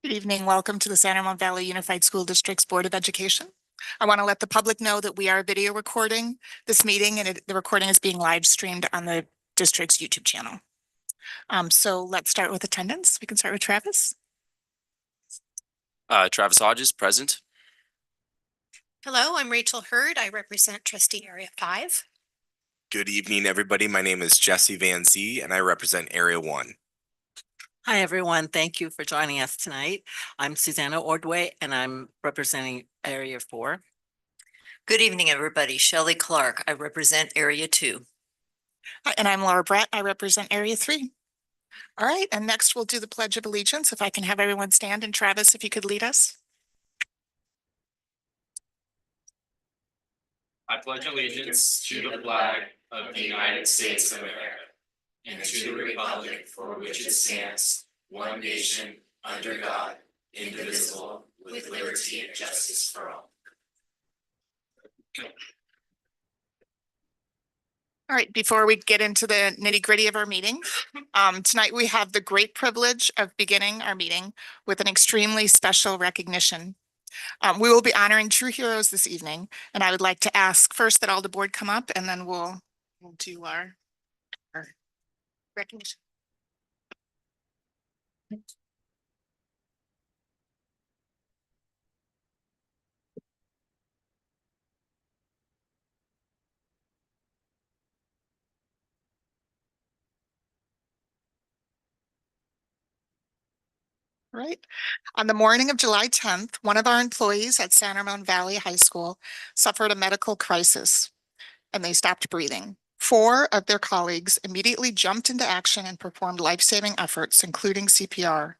Good evening. Welcome to the San Ramon Valley Unified School District's Board of Education. I want to let the public know that we are video recording this meeting and the recording is being live streamed on the district's YouTube channel. So let's start with attendance. We can start with Travis. Travis Hodges, present. Hello, I'm Rachel Hurd. I represent Trustee Area 5. Good evening, everybody. My name is Jesse Van Zee, and I represent Area 1. Hi, everyone. Thank you for joining us tonight. I'm Susanna Ordway, and I'm representing Area 4. Good evening, everybody. Shelley Clark. I represent Area 2. Hi, and I'm Laura Brett. I represent Area 3. All right, and next we'll do the Pledge of Allegiance. If I can have everyone stand, and Travis, if you could lead us. I pledge allegiance to the flag of the United States of America and to the republic for which it stands, one nation, under God, indivisible, with liberty and justice for all. All right, before we get into the nitty-gritty of our meeting, tonight we have the great privilege of beginning our meeting with an extremely special recognition. We will be honoring true heroes this evening, and I would like to ask first that all the board come up, and then we'll do our recognition. Right. On the morning of July 10th, one of our employees at San Ramon Valley High School suffered a medical crisis and they stopped breathing. 4 of their colleagues immediately jumped into action and performed life-saving efforts, including CPR.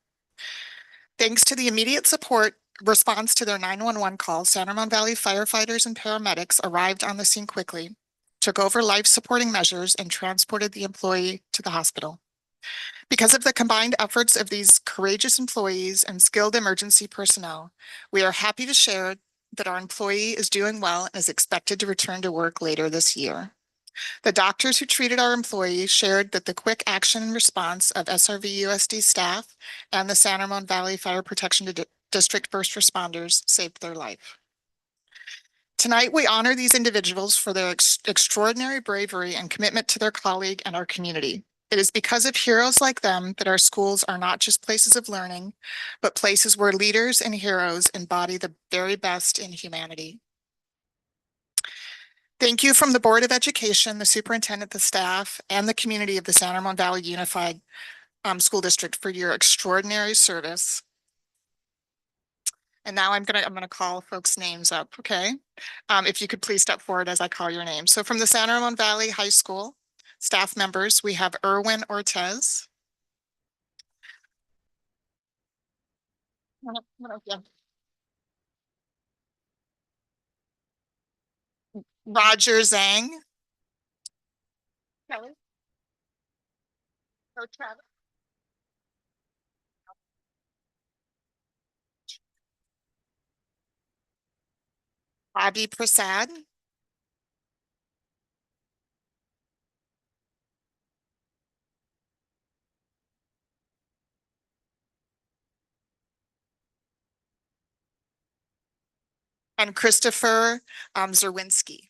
Thanks to the immediate support response to their 911 call, San Ramon Valley firefighters and paramedics arrived on the scene quickly, took over life-supporting measures, and transported the employee to the hospital. Because of the combined efforts of these courageous employees and skilled emergency personnel, we are happy to share that our employee is doing well and is expected to return to work later this year. The doctors who treated our employee shared that the quick action and response of SRVUSD staff and the San Ramon Valley Fire Protection District first responders saved their life. Tonight, we honor these individuals for their extraordinary bravery and commitment to their colleague and our community. It is because of heroes like them that our schools are not just places of learning, but places where leaders and heroes embody the very best in humanity. Thank you from the Board of Education, the Superintendent, the staff, and the community of the San Ramon Valley Unified School District for your extraordinary service. And now I'm gonna call folks' names up, okay? If you could please step forward as I call your name. So from the San Ramon Valley High School staff members, we have Erwin Ortez. Roger Zhang. Kelly. Travis. Abhi Prasad. And Christopher Zerwinski.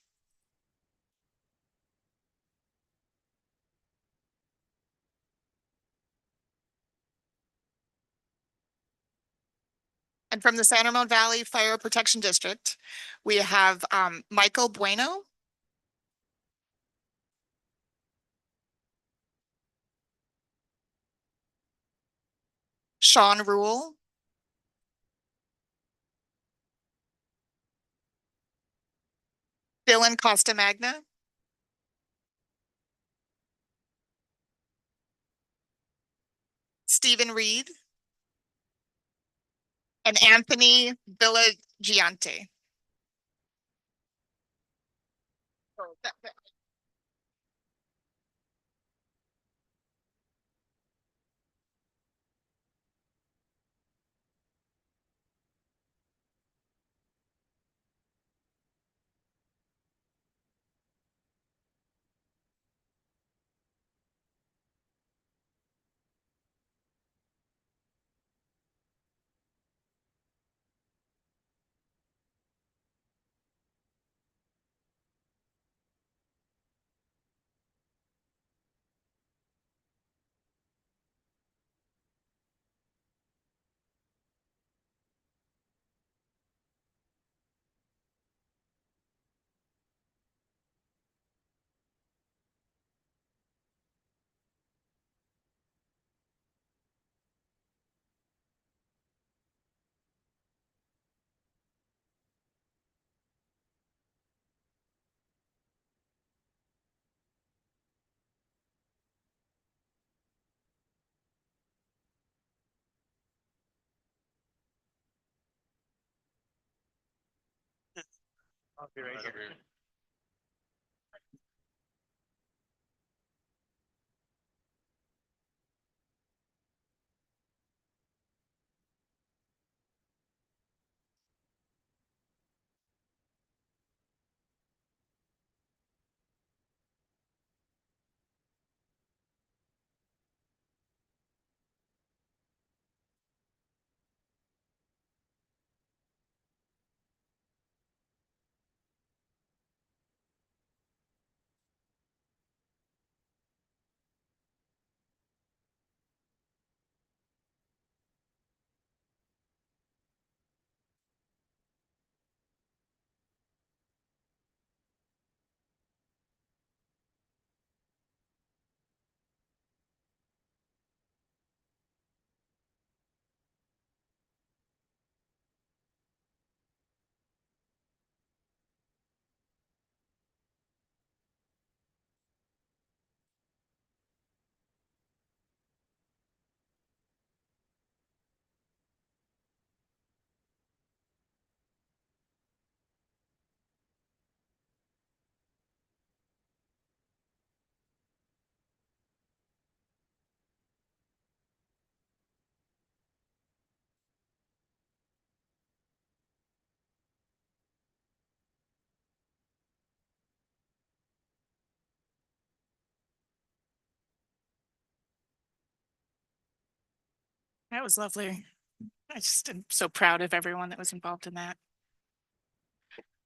And from the San Ramon Valley Fire Protection District, we have Michael Bueno. Sean Rule. Dylan Costa Magna. Stephen Reed. And Anthony Villagiante. I'll be right here. That was lovely. I just am so proud of everyone that was involved in that.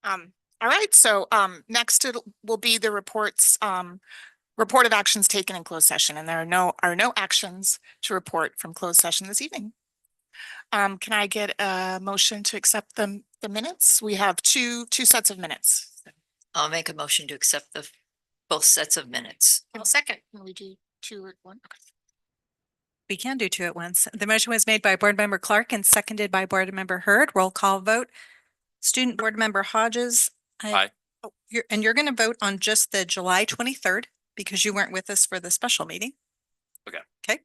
All right, so next it will be the reports, report of actions taken in closed session, and there are no actions to report from closed session this evening. Can I get a motion to accept the minutes? We have two sets of minutes. I'll make a motion to accept both sets of minutes. I'll second. Can we do two or one? Okay. We can do two at once. The motion was made by Board Member Clark and seconded by Board Member Hurd. Roll call vote. Student Board Member Hodges. Aye. Oh, you're going to vote on just the July 23rd because you weren't with us for the special meeting. Okay. Okay.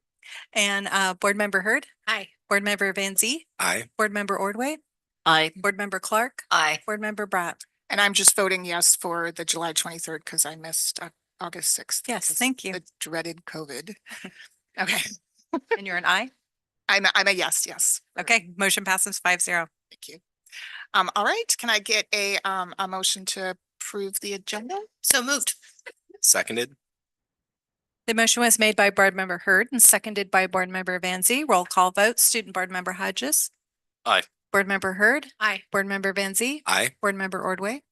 And Board Member Hurd, Aye. Board Member Van Zee, Aye. Board Member Ordway, Aye. Board Member Clark, Aye. Board Member Bratt. And I'm just voting yes for the July 23rd because I missed August 6th. Yes, because thank you. The dreaded COVID. Okay, And you're an aye? I'm a yes. Okay, motion passes 5-0. Thank you. All right, can I get a motion to approve the agenda? So moved. Seconded. The motion was made by Board Member Hurd and seconded by Board Member Van Zee. Roll call vote. Student Board Member Hodges. Aye. Board Member Hurd. Aye. Board Member Van Zee. Aye. Board Member Ordway.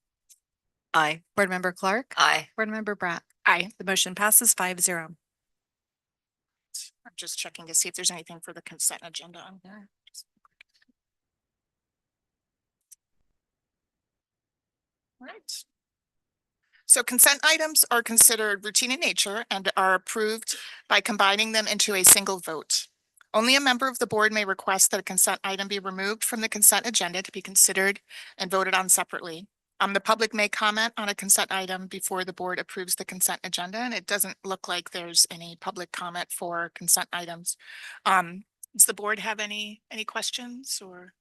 Aye. Board Member Clark. Aye. Board Member Bratt. Aye. The motion passes 5-0. I'm just checking to see if there's anything for the consent agenda on there. All right. So consent items are considered routine in nature and are approved by combining them into a single vote. Only a member of the board may request that a consent item be removed from the consent agenda to be considered and voted on separately. The public may comment on a consent item before the board approves the consent agenda, and it doesn't look like there's any public comment for consent items. Does the board have any questions or?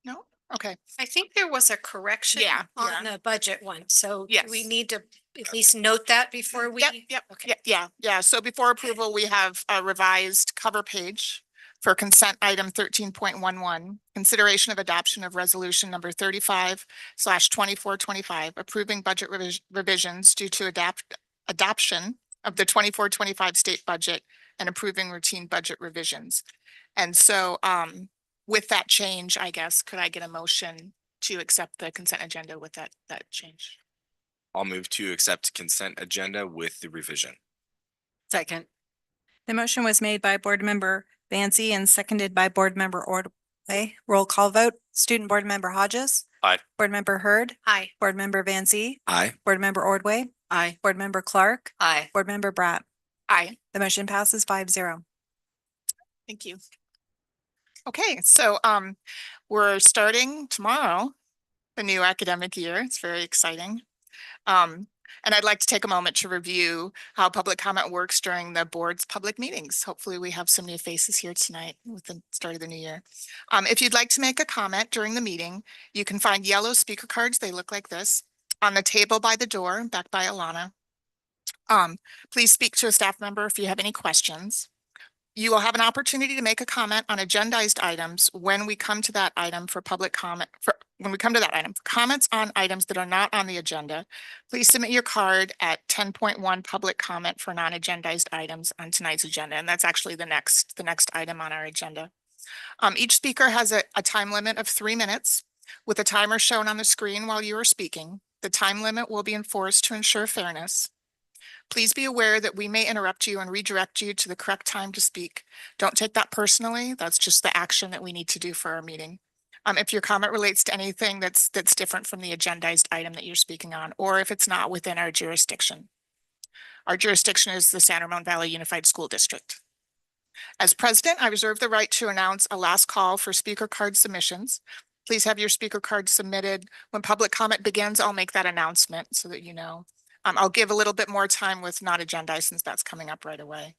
No? Okay. I think there was a correction Yeah, on the budget one, so do we Yes. need to at least note that before we? Yep. Okay. Yeah. So before approval, we have a revised cover page for consent item 13.11, consideration of adoption of resolution number 35/2425, approving budget revisions due to adoption of the 24-25 state budget and approving routine budget revisions. And so with that change, I guess, could I get a motion to accept the consent agenda with that change? I'll move to accept consent agenda with the revision. Second. The motion was made by Board Member Van Zee and seconded by Board Member Ordway. Roll call vote. Student Board Member Hodges. Aye. Board Member Hurd. Aye. Board Member Van Zee. Aye. Board Member Ordway. Aye. Board Member Clark. Aye. Board Member Bratt. Aye. The motion passes 5-0. Thank you. Okay, so we're starting tomorrow, the new academic year. It's very exciting. And I'd like to take a moment to review how public comment works during the board's public meetings. Hopefully we have some new faces here tonight with the start of the new year. If you'd like to make a comment during the meeting, you can find yellow speaker cards. They look like this on the table by the door, back by Alana. Please speak to a staff member if you have any questions. You will have an opportunity to make a comment on agendized items when we come to that item for public comment. When we come to that item, for comments on items that are not on the agenda, please submit your card at 10.1 public comment for non-agendized items on tonight's agenda. And that's actually the next item on our agenda. Each speaker has a time limit of 3 minutes with a timer shown on the screen while you are speaking. The time limit will be enforced to ensure fairness. Please be aware that we may interrupt you and redirect you to the correct time to speak. Don't take that personally. That's just the action that we need to do for our meeting. If your comment relates to anything that's different from the agendized item that you're speaking on, or if it's not within our jurisdiction. Our jurisdiction is the San Ramon Valley Unified School District. As president, I reserve the right to announce a last call for speaker card submissions. Please have your speaker card submitted. When public comment begins, I'll make that announcement so that you know. I'll give a little bit more time with not agendized since that's coming up right away.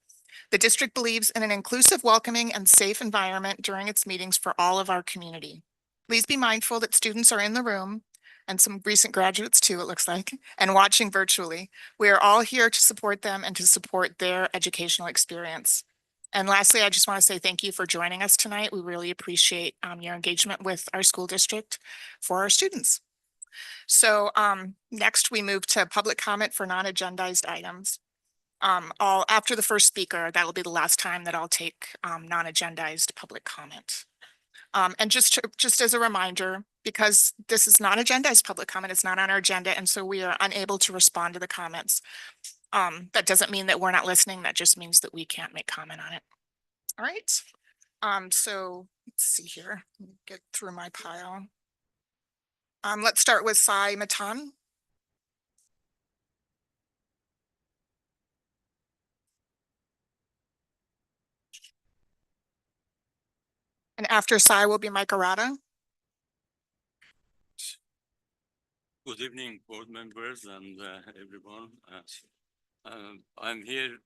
The district believes in an inclusive, welcoming, and safe environment during its meetings for all of our community. Please be mindful that students are in the room, and some recent graduates too, it looks like, and watching virtually. We are all here to support them and to support their educational experience. And lastly, I just want to say thank you for joining us tonight. We really appreciate your engagement with our school district for our students. So next we move to public comment for non-agendized items. After the first speaker, that will be the last time that I'll take non-agendized public comment. And just as a reminder, because this is non-agendized public comment, it's not on our agenda, and so we are unable to respond to the comments. That doesn't mean that we're not listening. That just means that we can't make comment on it. All right. So let's see here. Let me get through my pile. Let's start with Sai Matan. And after Sai will be Mike Arata. Good evening, board members and everyone. I'm here.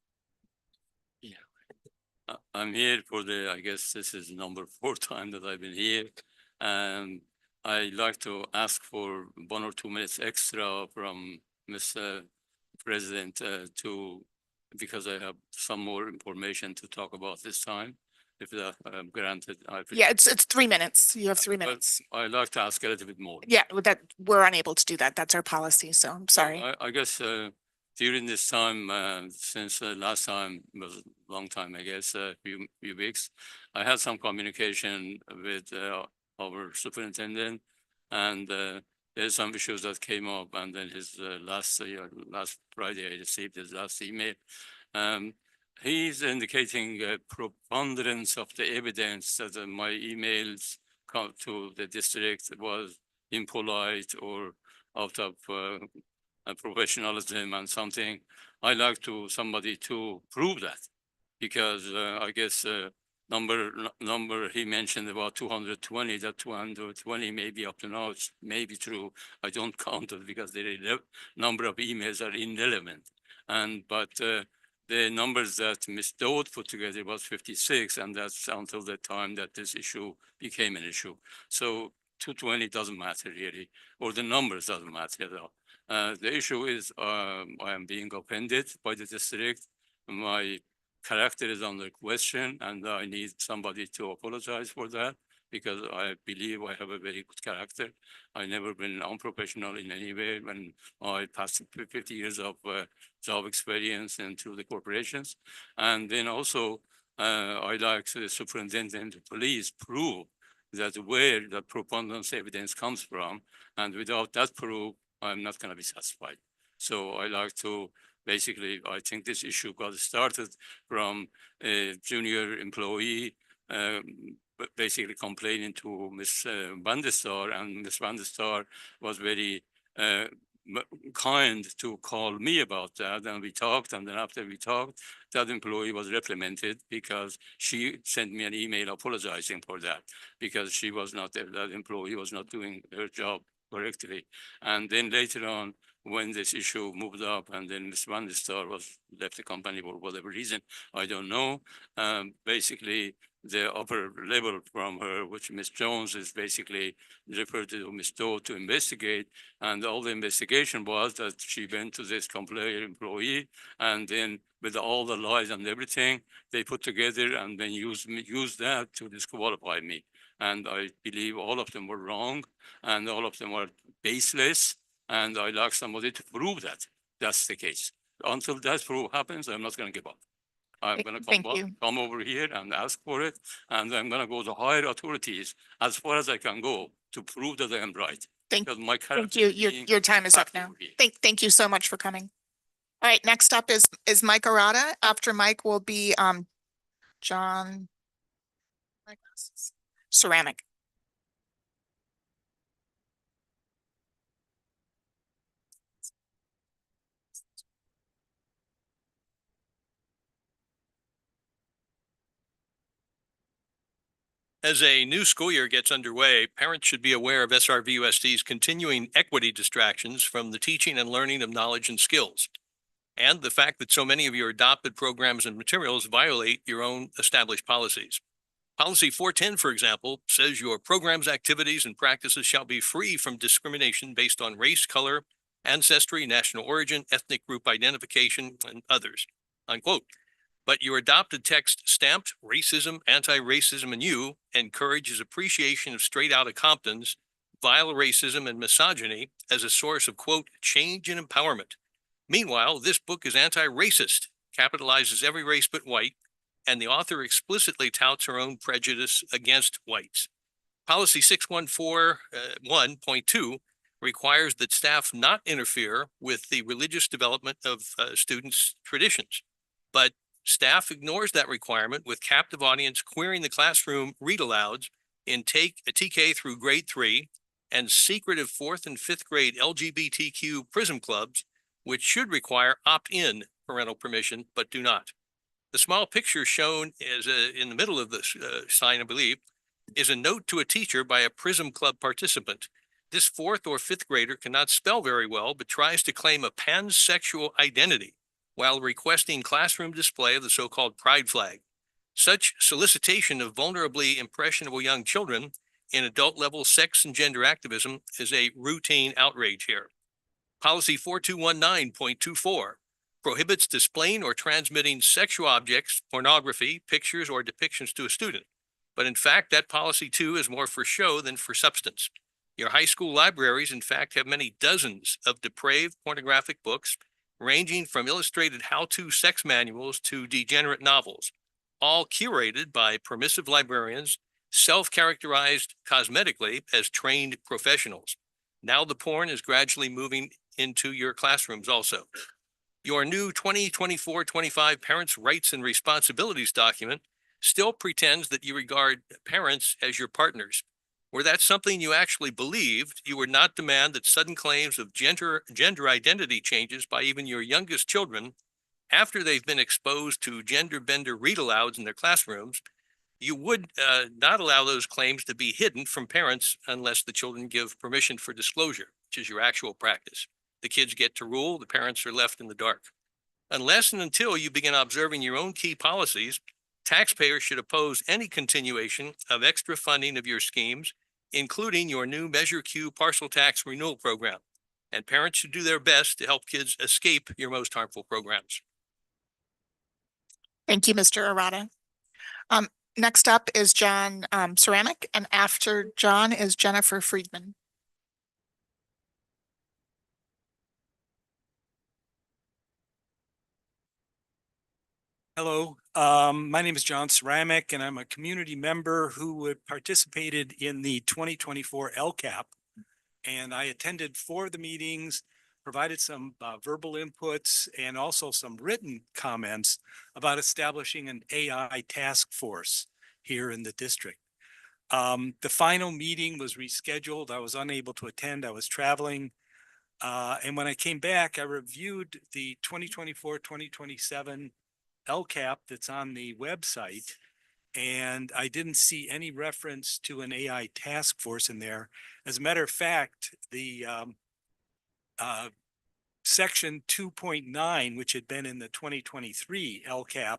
Yeah, I'm here for I guess this is number 4 time that I've been here. And I'd like to ask for 1 or 2 minutes extra from Mr. President because I have some more information to talk about this time. If that granted. Yeah, it's 3 minutes. You have 3 minutes. I'd like to ask a little bit more. Yeah, we're unable to do that. That's our policy. So I'm sorry. I guess during this time, since last time was a long time, I guess a few weeks, I had some communication with our superintendent, and there's some issues that came up. And then his last Friday, I received his last email. He's indicating a preponderance of the evidence that my emails come to the district was impolite or out of professionalism and something. I like somebody to prove that, because I guess number he mentioned about 220. That 220 maybe up to now it's maybe true. I don't count it because the number of emails are irrelevant, but the numbers that Ms. Dode put together was 56, and that's until the time that this issue became an issue. So 220 doesn't matter really, or the numbers doesn't matter at all. The issue is I am being offended by the district. My character is under question, and I need somebody to apologize for that, because I believe I have a very good character. I never been unprofessional in any way when I passed 50 years of job experience and through the corporations. And then also, I like the superintendent to please prove that where the preponderance evidence comes from, and without that proof, I'm not going to be satisfied. So I like to basically, I think this issue got started from a junior employee basically complaining to Ms. Van der Star, and Ms. Van der Star was very kind to call me about that, and we talked, and then after we talked, that employee was reprimanded because she sent me an email apologizing for that, because she was not, that employee was not doing her job correctly. And then later on, when this issue moved up, and then Ms. Van der Star was left the company for whatever reason, I don't know. Basically, the upper level from her, which Ms. Jones is basically referred to Ms. Doe to investigate. And all the investigation was that she went to this employee, and then with all the lies and everything, they put together and then used that to disqualify me. And I believe all of them were wrong, and all of them were baseless. And I'd like somebody to prove that that's the case. Until that proof happens, I'm not going to give up. I'm going to Thank you. come over here and ask for it, and I'm going to go to higher authorities as far as I can go to prove that I am right. Thank Because my Thank character you. is being Your time is up attacked now. over here. Thank you so much for coming. All right, next up is Mike Arata. After Mike will be John Ceramic. As a new school year gets underway, parents should be aware of SRVUSD's continuing equity distractions from the teaching and learning of knowledge and skills, and the fact that so many of your adopted programs and materials violate your own established policies. Policy 410, for example, says your programs, activities, and practices shall be free from discrimination based on race, color, ancestry, national origin, ethnic group identification, and others, unquote. But your adopted text stamped racism, anti-racism, and you encourages appreciation of straight out of Compton's vile racism and misogyny as a source of, quote, change and empowerment. Meanwhile, this book is anti-racist, capitalizes every race but white, and the author explicitly touts her own prejudice against whites. Policy 6141.2 requires that staff not interfere with the religious development of students' traditions, but staff ignores that requirement with captive audience queering the classroom read alouds in TK through grade 3 and secretive 4th and 5th grade LGBTQ prism clubs, which should require opt-in parental permission, but do not. The small picture shown is in the middle of the sign, I believe, is a note to a teacher by a prism club participant. This 4th or 5th grader cannot spell very well, but tries to claim a pansexual identity while requesting classroom display of the so-called pride flag. Such solicitation of vulnerably impressionable young children in adult-level sex and gender activism is a routine outrage here. Policy 4219.24 prohibits displaying or transmitting sexual objects, pornography, pictures, or depictions to a student. But in fact, that policy too is more for show than for substance. Your high school libraries, in fact, have many dozens of depraved pornographic books, ranging from illustrated how-to sex manuals to degenerate novels, all curated by permissive librarians, self-characterized cosmetically as trained professionals. Now the porn is gradually moving into your classrooms also. Your new 2024-25 Parents' Rights and Responsibilities document still pretends that you regard parents as your partners. Were that something you actually believed, you would not demand that sudden claims of gender identity changes by even your youngest children, after they've been exposed to gender bender read alouds in their classrooms. You would not allow those claims to be hidden from parents unless the children give permission for disclosure, which is your actual practice. The kids get to rule, the parents are left in the dark. Unless and until you begin observing your own key policies, taxpayers should oppose any continuation of extra funding of your schemes, including your new Measure Q partial tax renewal program. And parents should do their best to help kids escape your most harmful programs. Thank you, Mr. Arata. Next up is John Ceramic, and after John is Jennifer Friedman. Hello, my name is John Ceramic, and I'm a community member who participated in the 2024 LCAP. And I attended 4 of the meetings, provided some verbal inputs and also some written comments about establishing an AI task force here in the district. The final meeting was rescheduled. I was unable to attend. I was traveling. And when I came back, I reviewed the 2024-2027 LCAP that's on the website, and I didn't see any reference to an AI task force in there. As a matter of fact, the Section 2.9, which had been in the 2023 LCAP,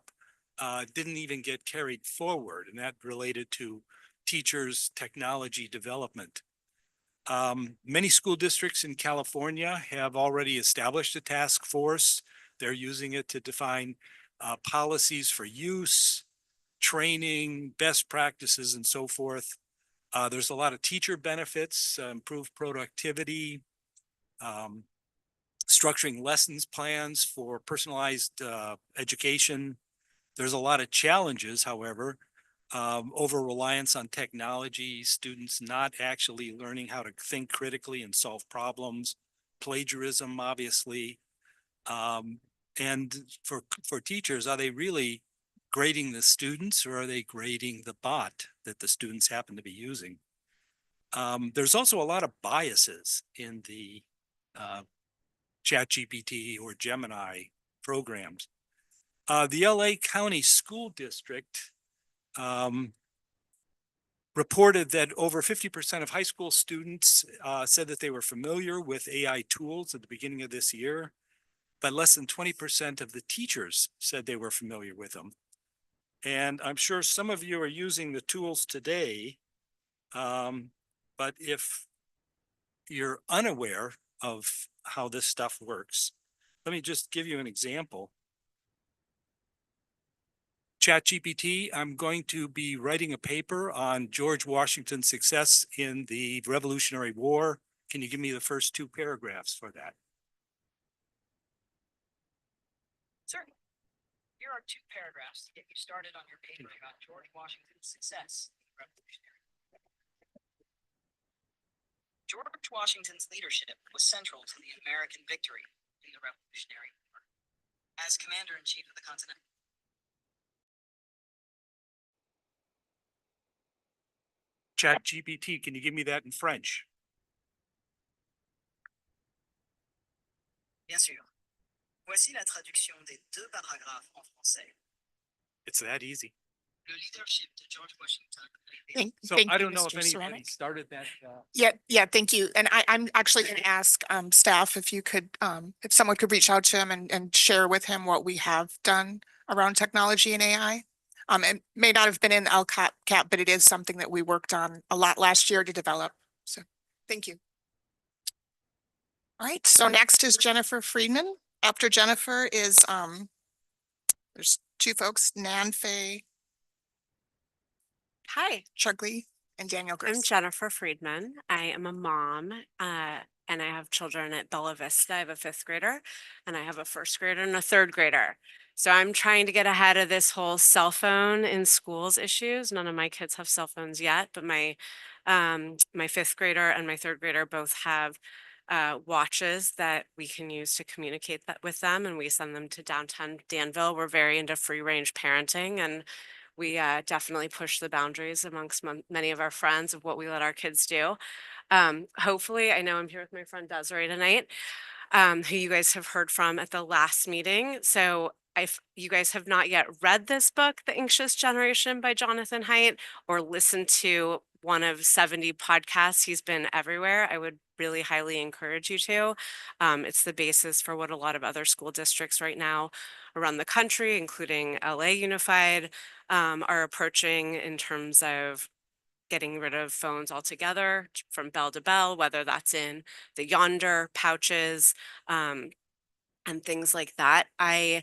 didn't even get carried forward, and that related to teachers' technology development. Many school districts in California have already established a task force. They're using it to define policies for use, training, best practices, and so forth. There's a lot of teacher benefits, improved productivity, structuring lessons plans for personalized education. There's a lot of challenges, however, over reliance on technology, students not actually learning how to think critically and solve problems, plagiarism, obviously. And for teachers, are they really grading the students, or are they grading the bot that the students happen to be using? There's also a lot of biases in the ChatGPT or Gemini programs. The LA County School District reported that over 50% of high school students said that they were familiar with AI tools at the beginning of this year, but less than 20% of the teachers said they were familiar with them. And I'm sure some of you are using the tools today, but if you're unaware of how this stuff works, let me just give you an example. ChatGPT, I'm going to be writing a paper on George Washington's success in the Revolutionary War. Can you give me the first two paragraphs for that? Certainly. Here are two paragraphs to get you started on your paper about George Washington's success in the Revolutionary War. George Washington's leadership was central to the American victory in the Revolutionary War. As Commander-in-Chief of the Continental ChatGPT, can you give me that in French? Bien sûr. Voici la traduction des deux paragraphes en français. It's that easy. Le leadership de George Washington. So Thank I you, don't know if Mr. anybody Ceramic. started that. Yeah, thank you. And I'm actually gonna ask staff if you could, if someone could reach out to him and share with him what we have done around technology and AI. It may not have been in LCAP, but it is something that we worked on a lot last year to develop. So, thank you. All right, so next is Jennifer Friedman. After Jennifer is, there's two folks, Nan Fay Hi, Chugley and Daniel I'm Gross. Jennifer Friedman. I am a mom, and I have children at Bella Vista. I have a fifth grader, and I have a first grader and a third grader. So I'm trying to get ahead of this whole cell phone in schools issues. None of my kids have cell phones yet, but my fifth grader and my third grader both have watches that we can use to communicate that with them, and we send them to downtown Danville. We're very into free range parenting, and we definitely push the boundaries amongst many of our friends of what we let our kids do. Hopefully, I know I'm here with my friend Desiree tonight, who you guys have heard from at the last meeting. So if you guys have not yet read this book, The Anxious Generation by Jonathan Haidt, or listened to one of 70 podcasts, he's been everywhere, I would really highly encourage you to. It's the basis for what a lot of other school districts right now around the country, including LA Unified, are approaching in terms of getting rid of phones altogether from bell to bell, whether that's in the Yonder pouches, and things like that. I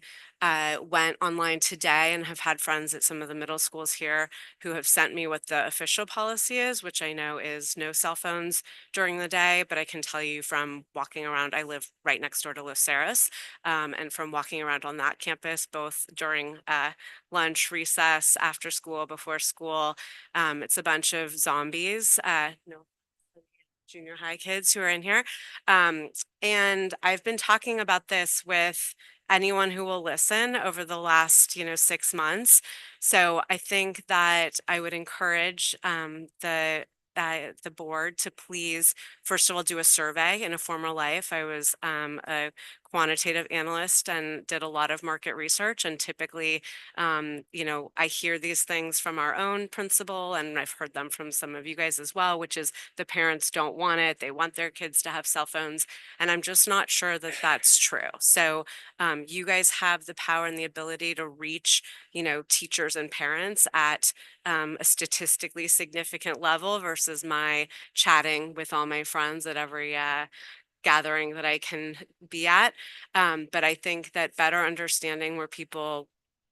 went online today and have had friends at some of the middle schools here who have sent me what the official policy is, which I know is no cell phones during the day. But I can tell you from walking around, I live right next door to Los Ceres, and from walking around on that campus, both during lunch, recess, after school, before school, it's a bunch of zombies. No junior high kids who are in here. And I've been talking about this with anyone who will listen over the last, 6 months. So I think that I would encourage the board to please, first of all, do a survey. In a former life, I was a quantitative analyst and did a lot of market research. And typically, I hear these things from our own principal, and I've heard them from some of you guys as well, which is the parents don't want it. They want their kids to have cell phones. And I'm just not sure that that's true. So you guys have the power and the ability to reach, teachers and parents at a statistically significant level versus my chatting with all my friends at every gathering that I can be at. But I think that better understanding where people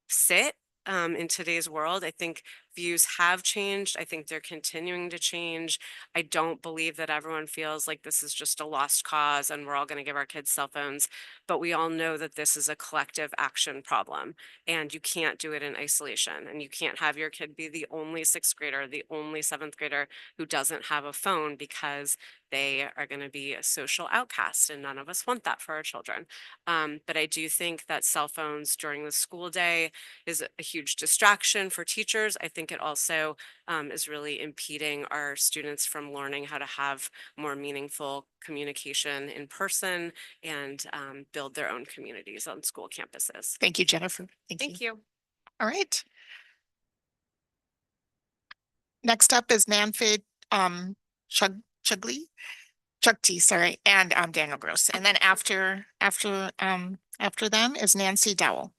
sit in today's world, I think views have changed. I think they're continuing to change. I don't believe that everyone feels like this is just a lost cause and we're all going to give our kids cell phones. But we all know that this is a collective action problem and you can't do it in isolation. And you can't have your kid be the only sixth grader, the only seventh grader who doesn't have a phone because they are going to be a social outcast. And none of us want that for our children. But I do think that cell phones during the school day is a huge distraction for teachers. I think it also is really impeding our students from learning how to have more meaningful communication in person and build their own communities on school campuses. Thank you, Jennifer. Thank you. All right. Next up is Nanfei Chugti, sorry, and Daniel Gross. And then after them is Nancy Dowell.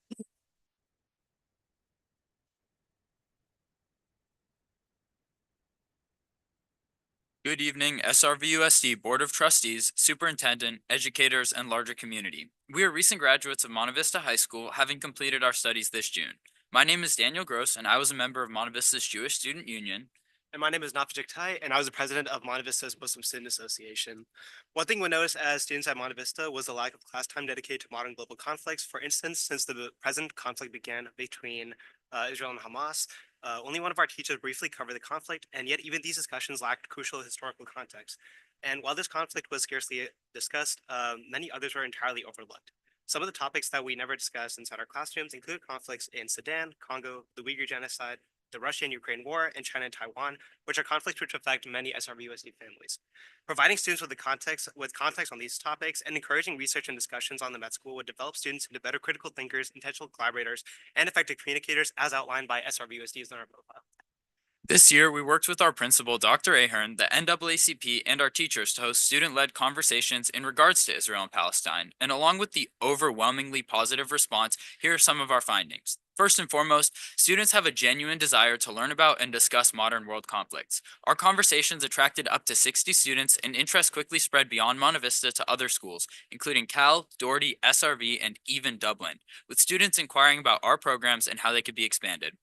Good evening, SRVUSD Board of Trustees, Superintendent, educators, and larger community. We are recent graduates of Monte Vista High School, having completed our studies this June. My name is Daniel Gross, and I was a member of Monte Vista's Jewish Student Union. And my name is Nafajik Tai, and I was the president of Monte Vista's Muslim Student Association. One thing we noticed as students at Monte Vista was the lack of class time dedicated to modern global conflicts. For instance, since the present conflict began between Israel and Hamas, only one of our teachers briefly covered the conflict, and yet even these discussions lacked crucial historical context. And while this conflict was scarcely discussed, many others were entirely overlooked. Some of the topics that we never discussed inside our classrooms include conflicts in Sudan, Congo, the Uyghur genocide, the Russia-Ukraine war, and China and Taiwan, which are conflicts which affect many SRVUSD families. Providing students with context on these topics and encouraging research and discussions on them at school would develop students into better critical thinkers, intentional collaborators, and effective communicators as outlined by SRVUSD's in our profile. This year, we worked with our principal, Dr. Ahern, the NAACP, and our teachers to host student-led conversations in regards to Israel and Palestine. And along with the overwhelmingly positive response, here are some of our findings. First and foremost, students have a genuine desire to learn about and discuss modern world conflicts. Our conversations attracted up to 60 students, and interest quickly spread beyond Monte Vista to other schools, including Cal, Doherty, SRV, and even Dublin, with students inquiring about our programs and how they could be expanded.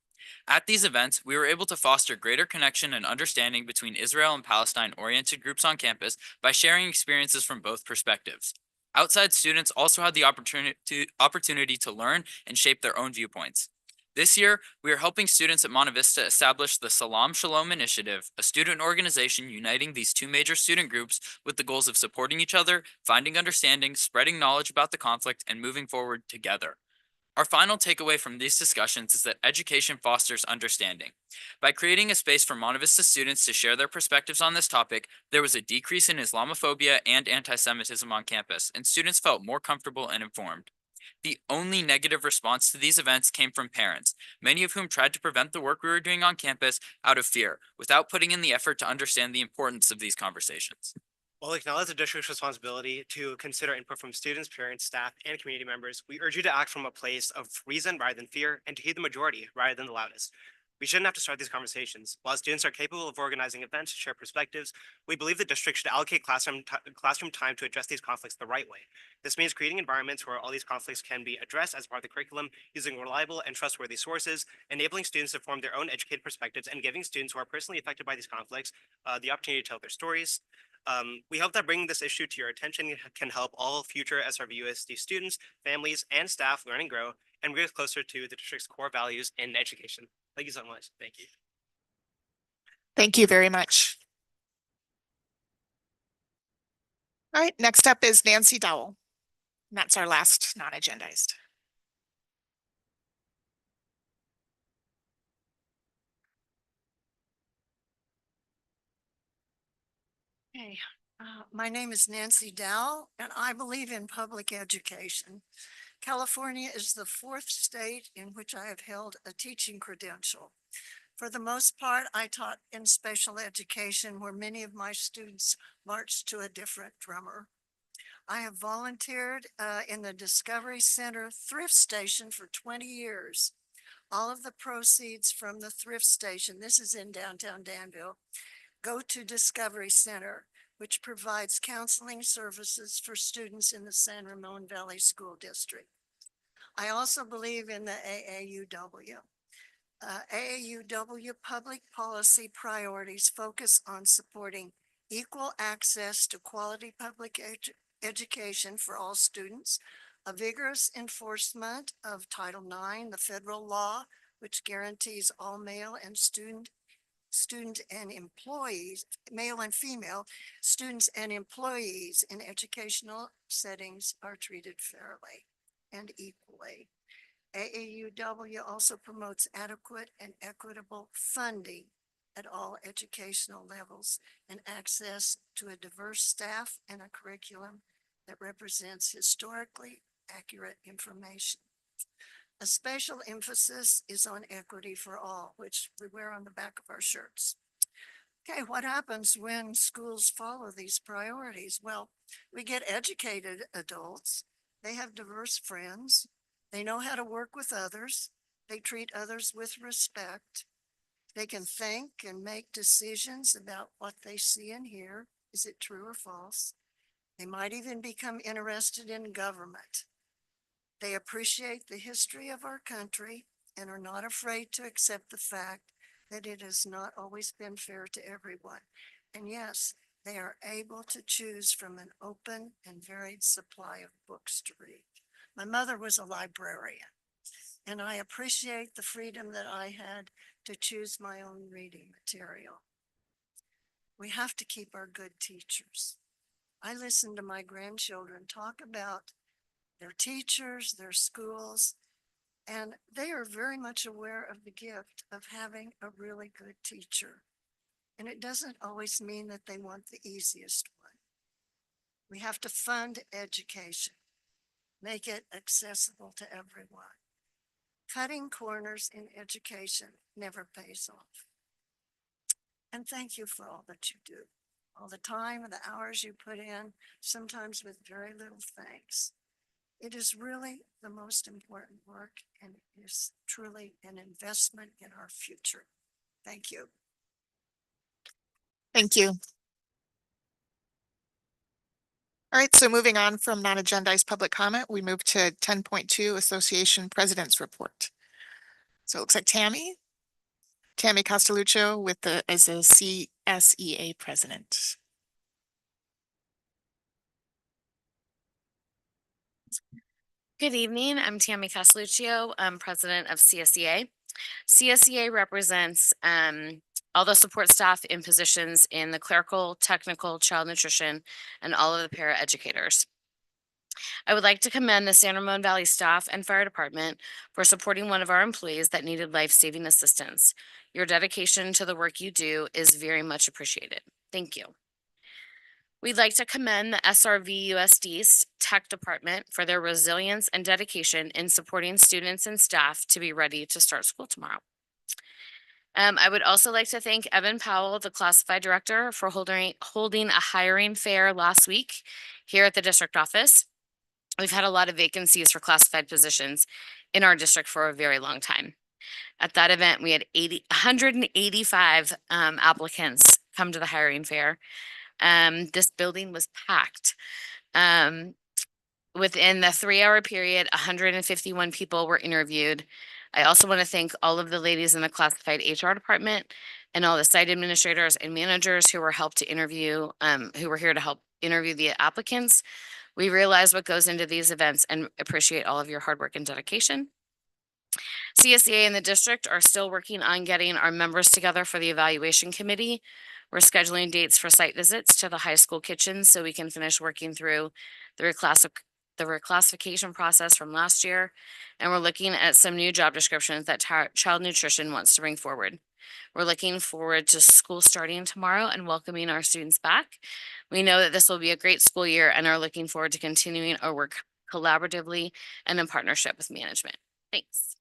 At these events, we were able to foster greater connection and understanding between Israel and Palestine-oriented groups on campus by sharing experiences from both perspectives. Outside students also had the opportunity to learn and shape their own viewpoints. This year, we are helping students at Monte Vista establish the Salam Shalom Initiative, a student organization uniting these two major student groups with the goals of supporting each other, finding understanding, spreading knowledge about the conflict, and moving forward together. Our final takeaway from these discussions is that education fosters understanding. By creating a space for Monte Vista students to share their perspectives on this topic, there was a decrease in Islamophobia and anti-Semitism on campus, and students felt more comfortable and informed. The only negative response to these events came from parents, many of whom tried to prevent the work we were doing on campus out of fear, without putting in the effort to understand the importance of these conversations. While we acknowledge the district's responsibility to consider input from students, parents, staff, and community members, we urge you to act from a place of reason rather than fear and to heed the majority rather than the loudest. We shouldn't have to start these conversations. While students are capable of organizing events to share perspectives, we believe the district should allocate classroom time to address these conflicts the right way. This means creating environments where all these conflicts can be addressed as part of the curriculum, using reliable and trustworthy sources, enabling students to form their own educated perspectives, and giving students who are personally affected by these conflicts the opportunity to tell their stories. We hope that bringing this issue to your attention can help all future SRVUSD students, families, and staff learn and grow, and bring us closer to the district's core values in education. Thank you so much. Thank you. Thank you very much. All right, next up is Nancy Dowell. And that's our last non-agendized. Okay, My name is Nancy Dow, and I believe in public education. California is the 4th state in which I have held a teaching credential. For the most part, I taught in special education where many of my students marched to a different drummer. I have volunteered in the Discovery Center thrift station for 20 years. All of the proceeds from the thrift station, this is in downtown Danville, go to Discovery Center, which provides counseling services for students in the San Ramon Valley School District. I also believe in the AAUW. AAUW public policy priorities focus on supporting equal access to quality public education for all students, a vigorous enforcement of Title IX, the federal law, which guarantees all male and student and employees, male and female, students and employees in educational settings are treated fairly and equally. AAUW also promotes adequate and equitable funding at all educational levels and access to a diverse staff and a curriculum that represents historically accurate information. A special emphasis is on equity for all, which we wear on the back of our shirts. Okay, what happens when schools follow these priorities? Well, we get educated adults. They have diverse friends. They know how to work with others. They treat others with respect. They can think and make decisions about what they see and hear. Is it true or false? They might even become interested in government. They appreciate the history of our country and are not afraid to accept the fact that it has not always been fair to everyone. And yes, they are able to choose from an open and varied supply of books to read. My mother was a librarian, and I appreciate the freedom that I had to choose my own reading material. We have to keep our good teachers. I listen to my grandchildren talk about their teachers, their schools, and they are very much aware of the gift of having a really good teacher. And it doesn't always mean that they want the easiest one. We have to fund education, make it accessible to everyone. Cutting corners in education never pays off. And thank you for all that you do, all the time and the hours you put in, sometimes with very little thanks. It is really the most important work and is truly an investment in our future. Thank you. Thank you. All right, so moving on from non-agendized public comment, we move to 10.2 Association President's Report. So it looks like Tammy Castelluccio as a CSEA President. Good evening. I'm Tammy Castelluccio. I'm president of CSEA. CSEA represents all the support staff in positions in the clerical, technical, child nutrition, and all of the para educators. I would like to commend the San Ramon Valley staff and fire department for supporting one of our employees that needed life-saving assistance. Your dedication to the work you do is very much appreciated. Thank you. We'd like to commend the SRVUSD's tech department for their resilience and dedication in supporting students and staff to be ready to start school tomorrow. I would also like to thank Evan Powell, the classified director, for holding a hiring fair last week here at the district office. We've had a lot of vacancies for classified positions in our district for a very long time. At that event, we had 185 applicants come to the hiring fair. This building was packed. Within the 3-hour period, 151 people were interviewed. I also want to thank all of the ladies in the classified HR department and all the site administrators and managers who were who were here to help interview the applicants. We realize what goes into these events and appreciate all of your hard work and dedication. CSEA and the district are still working on getting our members together for the evaluation committee. We're scheduling dates for site visits to the high school kitchens so we can finish working through the reclassification process from last year. And we're looking at some new job descriptions that child nutrition wants to bring forward. We're looking forward to school starting tomorrow and welcoming our students back. We know that this will be a great school year and are looking forward to continuing our work collaboratively and in partnership with management. Thanks.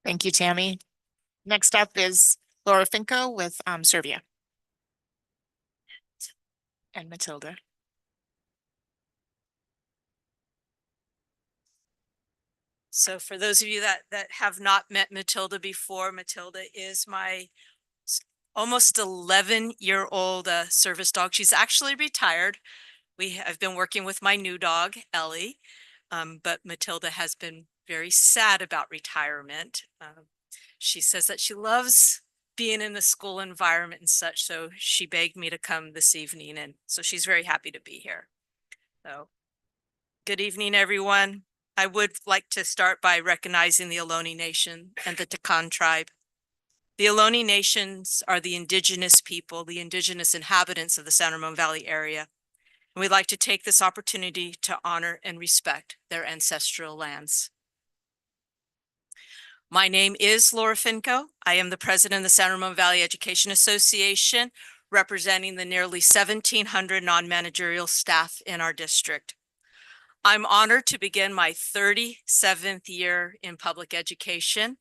Thank you, Tammy. Next up is Laura Finko with Servia. And Matilda. So for those of you that have not met Matilda before, Matilda is my almost 11-year-old service dog. She's actually retired. I've been working with my new dog, Ellie, but Matilda has been very sad about retirement. She says that she loves being in the school environment and such, so she begged me to come this evening, and so she's very happy to be here. So, good evening, everyone. I would like to start by recognizing the Ohlone Nation and the Takan tribe. The Ohlone Nations are the indigenous people, the indigenous inhabitants of the San Ramon Valley area. And we'd like to take this opportunity to honor and respect their ancestral lands. My name is Laura Finko. I am the president of the San Ramon Valley Education Association, representing the nearly 1,700 non-managerial staff in our district. I'm honored to begin my 37th year in public education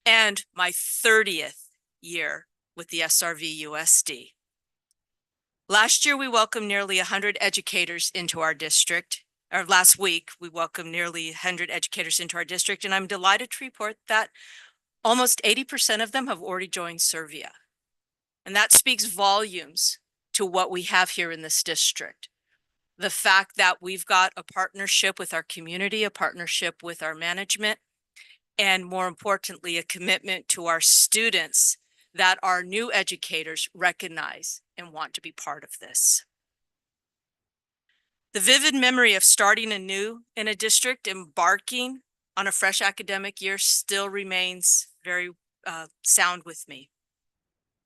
and my 30th year with the SRVUSD. Last year, we welcomed nearly 100 educators into our district. Or last week, we welcomed nearly 100 educators into our district, and I'm delighted to report that almost 80% of them have already joined Servia. And that speaks volumes to what we have here in this district. The fact that we've got a partnership with our community, a partnership with our management, and more importantly, a commitment to our students that our new educators recognize and want to be part of this. The vivid memory of starting anew in a district, embarking on a fresh academic year still remains very sound with me.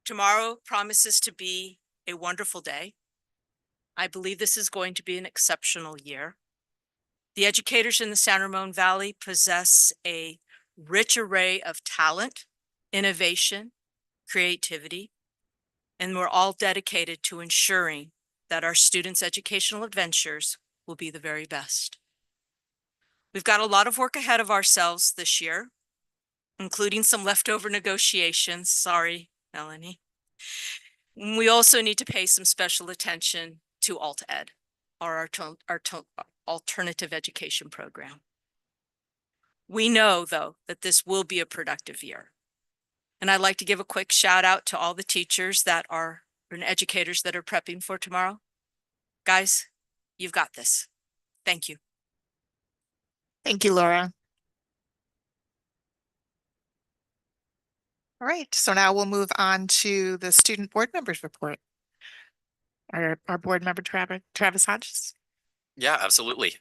Tomorrow promises to be a wonderful day. I believe this is going to be an exceptional year. The educators in the San Ramon Valley possess a rich array of talent, innovation, creativity, and we're all dedicated to ensuring that our students' educational adventures will be the very best. We've got a lot of work ahead of ourselves this year, including some leftover negotiations. Sorry, Melanie. We also need to pay some special attention to Alt-Ed, our alternative education program. We know, though, that this will be a productive year. And I'd like to give a quick shout out to all the teachers and educators that are prepping for tomorrow. Guys, you've got this. Thank you. Thank you, Laura. All right, so now we'll move on to the student board members report. Our board member, Travis Hodges. Yeah, absolutely.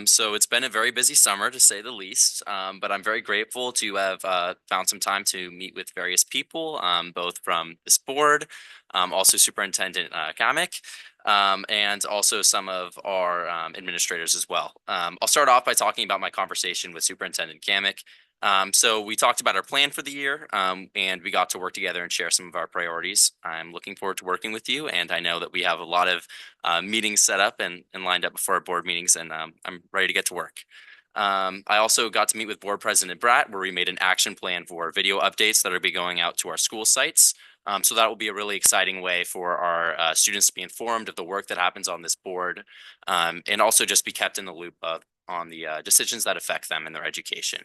So it's been a very busy summer, to say the least, but I'm very grateful to have found some time to meet with various people, both from this board, also Superintendent Kamek, and also some of our administrators as well. I'll start off by talking about my conversation with Superintendent Kamek. So we talked about our plan for the year, and we got to work together and share some of our priorities. I'm looking forward to working with you, and I know that we have a lot of meetings set up and lined up before our board meetings, and I'm ready to get to work. I also got to meet with Board President Bratt, where we made an action plan for video updates that will be going out to our school sites. So that will be a really exciting way for our students to be informed of the work that happens on this board, and also just be kept in the loop on the decisions that affect them in their education.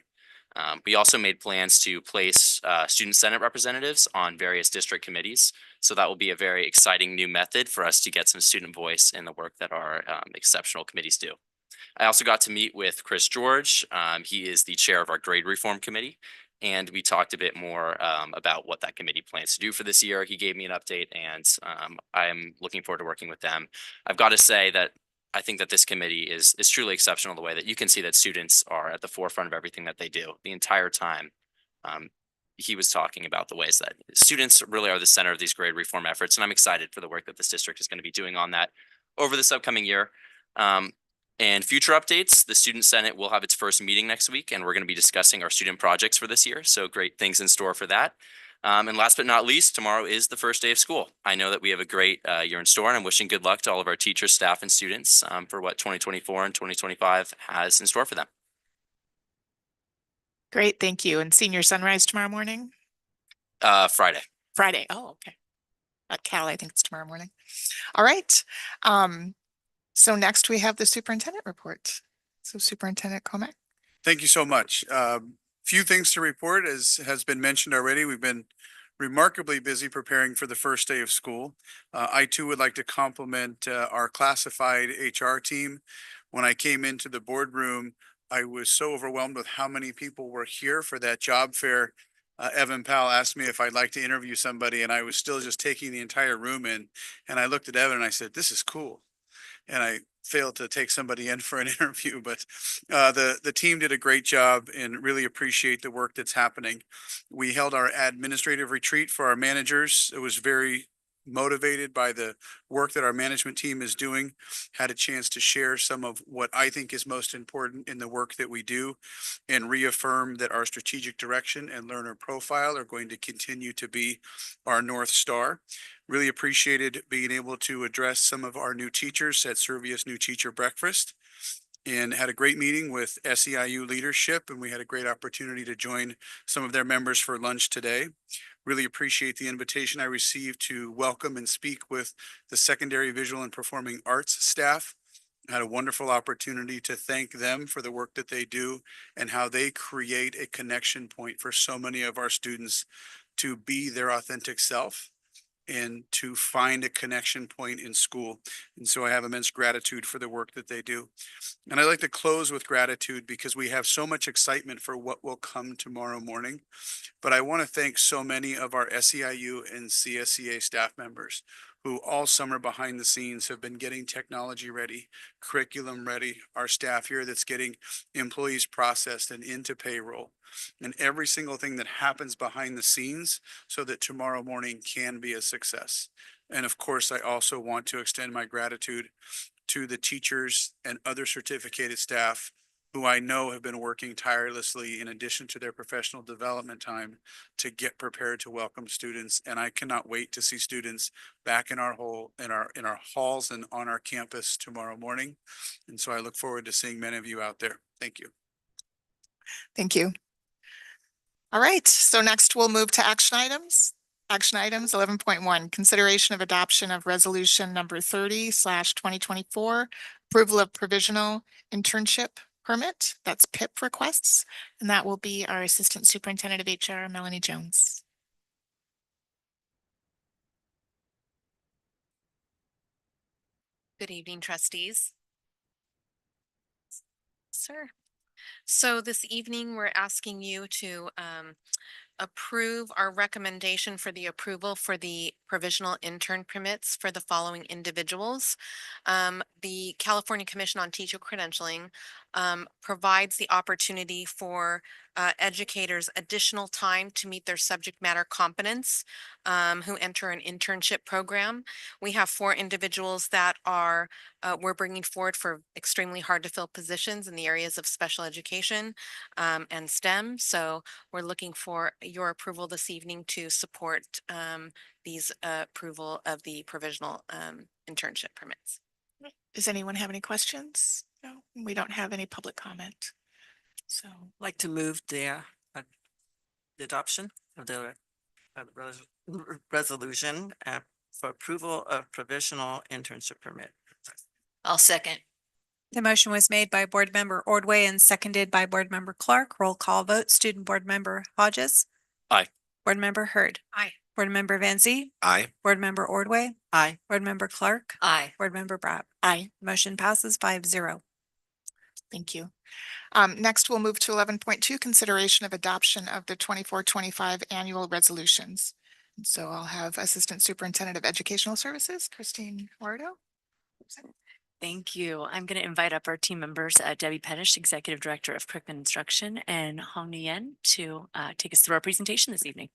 We also made plans to place student senate representatives on various district committees. So that will be a very exciting new method for us to get some student voice in the work that our exceptional committees do. I also got to meet with Chris George. He is the chair of our grade reform committee. And we talked a bit more about what that committee plans to do for this year. He gave me an update, and I'm looking forward to working with them. I've got to say that I think that this committee is truly exceptional, the way that you can see that students are at the forefront of everything that they do the entire time. He was talking about the ways that students really are the center of these grade reform efforts, and I'm excited for the work that this district is going to be doing on that over this upcoming year. And future updates, the Student Senate will have its first meeting next week, and we're going to be discussing our student projects for this year. So great things in store for that. And last but not least, tomorrow is the first day of school. I know that we have a great year in store, and I'm wishing good luck to all of our teachers, staff, and students for what 2024 and 2025 has in store for them. Great, thank you. And senior sunrise tomorrow morning? Friday. Friday. Oh, okay. At Cal, I think it's tomorrow morning. All right. So next we have the superintendent report. So Superintendent Comack. Thank you so much. Few things to report, as has been mentioned already. We've been remarkably busy preparing for the first day of school. I too would like to compliment our classified HR team. When I came into the boardroom, I was so overwhelmed with how many people were here for that job fair. Evan Powell asked me if I'd like to interview somebody, and I was still just taking the entire room in. And I looked at Evan and I said, "This is cool." And I failed to take somebody in for an interview, but the team did a great job and really appreciate the work that's happening. We held our administrative retreat for our managers. It was very motivated by the work that our management team is doing. Had a chance to share some of what I think is most important in the work that we do and reaffirm that our strategic direction and learner profile are going to continue to be our North Star. Really appreciated being able to address some of our new teachers at SRVUSD New Teacher Breakfast, and had a great meeting with SEIU leadership, and we had a great opportunity to join some of their members for lunch today. Really appreciate the invitation I received to welcome and speak with the secondary visual and performing arts staff. I had a wonderful opportunity to thank them for the work that they do and how they create a connection point for so many of our students to be their authentic self and to find a connection point in school. And so I have immense gratitude for the work that they do. And I'd like to close with gratitude because we have so much excitement for what will come tomorrow morning. But I want to thank so many of our SEIU and CSEA staff members who all summer behind the scenes have been getting technology ready, curriculum ready, our staff here that's getting employees processed and into payroll, and every single thing that happens behind the scenes so that tomorrow morning can be a success. And of course, I also want to extend my gratitude to the teachers and other certificated staff who I know have been working tirelessly in addition to their professional development time to get prepared to welcome students. And I cannot wait to see students back in our halls and on our campus tomorrow morning. And so I look forward to seeing many of you out there. Thank you. Thank you. All right, so next we'll move to action items. Action items 11.1, consideration of adoption of resolution number 30/2024, approval of provisional internship permit. That's PIP requests. And that will be our Assistant Superintendent of HR, Melanie Jones. Good evening, trustees. Sir. So this evening, we're asking you to approve our recommendation for the approval for the provisional intern permits for the following individuals. The California Commission on Teacher Credentialing provides the opportunity for educators additional time to meet their subject matter competence who enter an internship program. We have 4 individuals that are we're bringing forward for extremely hard to fill positions in the areas of special education and STEM. So we're looking for your approval this evening to support these approval of the provisional internship permits. Does anyone have any questions? No, we don't have any public comment. So Like to move the adoption of the resolution for approval of provisional internship permit. I'll second. The motion was made by Board Member Ordway and seconded by Board Member Clark. Roll call vote. Student Board Member Hodges. Aye. Board Member Hurd. Aye. Board Member Van Zee. Aye. Board Member Ordway. Aye. Board Member Clark. Aye. Board Member Bratt. aye, Motion passes 5-0. thank you. Next, we'll move to 11.2, consideration of adoption of the 24-25 annual resolutions. And so I'll have Assistant Superintendent of Educational Services, Christine Wardo. Thank you. I'm going to invite up our team members, Debbie Pettish, Executive Director of Curriculum Instruction, and Hong Nguyen to take us through our presentation this evening.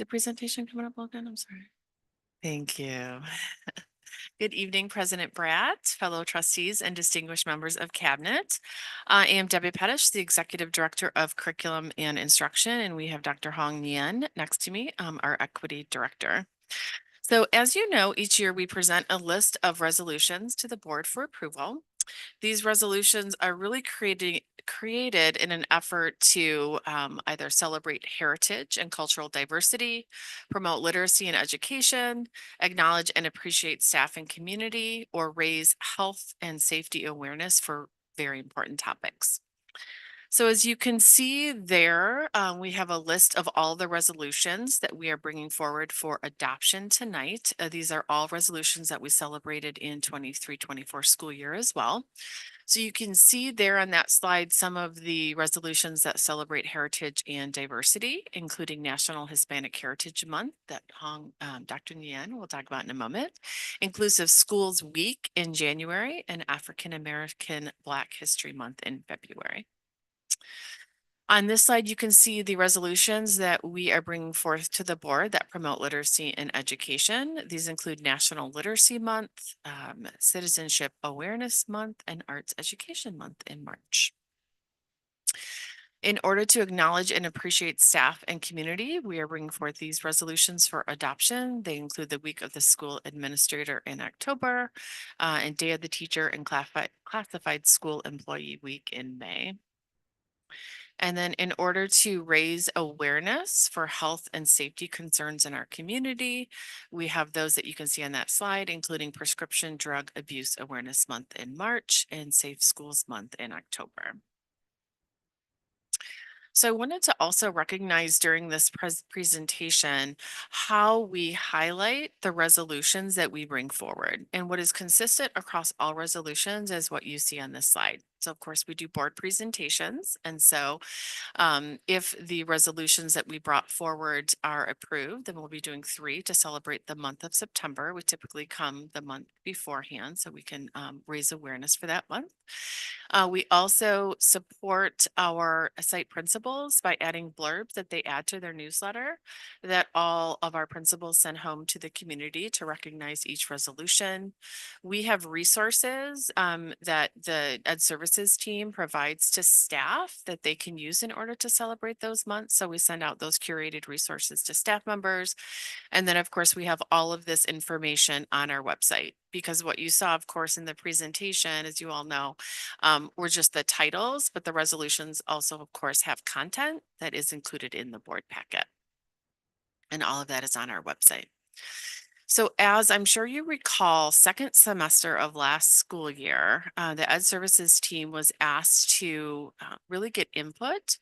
the presentation coming up again? I'm sorry. Thank you. Good evening, President Bratt, fellow trustees, and distinguished members of Cabinet. I am Debbie Pettish, the Executive Director of Curriculum and Instruction, and we have Dr. Hong Nguyen next to me, our Equity Director. So as you know, each year we present a list of resolutions to the board for approval. These resolutions are really created in an effort to either celebrate heritage and cultural diversity, promote literacy and education, acknowledge and appreciate staff and community, or raise health and safety awareness for very important topics. So as you can see there, we have a list of all the resolutions that we are bringing forward for adoption tonight. These are all resolutions that we celebrated in 23-24 school year as well. So you can see there on that slide some of the resolutions that celebrate heritage and diversity, including National Hispanic Heritage Month that Dr. Nguyen will talk about in a moment, Inclusive Schools Week in January, and African American Black History Month in February. On this slide, you can see the resolutions that we are bringing forth to the board that promote literacy and education. These include National Literacy Month, Citizenship Awareness Month, and Arts Education Month in March. In order to acknowledge and appreciate staff and community, we are bringing forth these resolutions for adoption. They include the Week of the School Administrator in October, and Day of the Teacher and Classified School Employee Week in May. And then in order to raise awareness for health and safety concerns in our community, we have those that you can see on that slide, including Prescription Drug Abuse Awareness Month in March and Safe Schools Month in October. So I wanted to also recognize during this presentation how we highlight the resolutions that we bring forward. And what is consistent across all resolutions is what you see on this slide. So of course we do board presentations. And so if the resolutions that we brought forward are approved, then we'll be doing 3 to celebrate the month of September. We typically come the month beforehand so we can raise awareness for that month. We also support our site principals by adding blurbs that they add to their newsletter that all of our principals send home to the community to recognize each resolution. We have resources that the Ed Services team provides to staff that they can use in order to celebrate those months. So we send out those curated resources to staff members. And then of course we have all of this information on our website, because what you saw of course in the presentation, as you all know, were just the titles, but the resolutions also of course have content that is included in the board packet. And all of that is on our website. So as I'm sure you recall, second semester of last school year, the Ed Services team was asked to really get input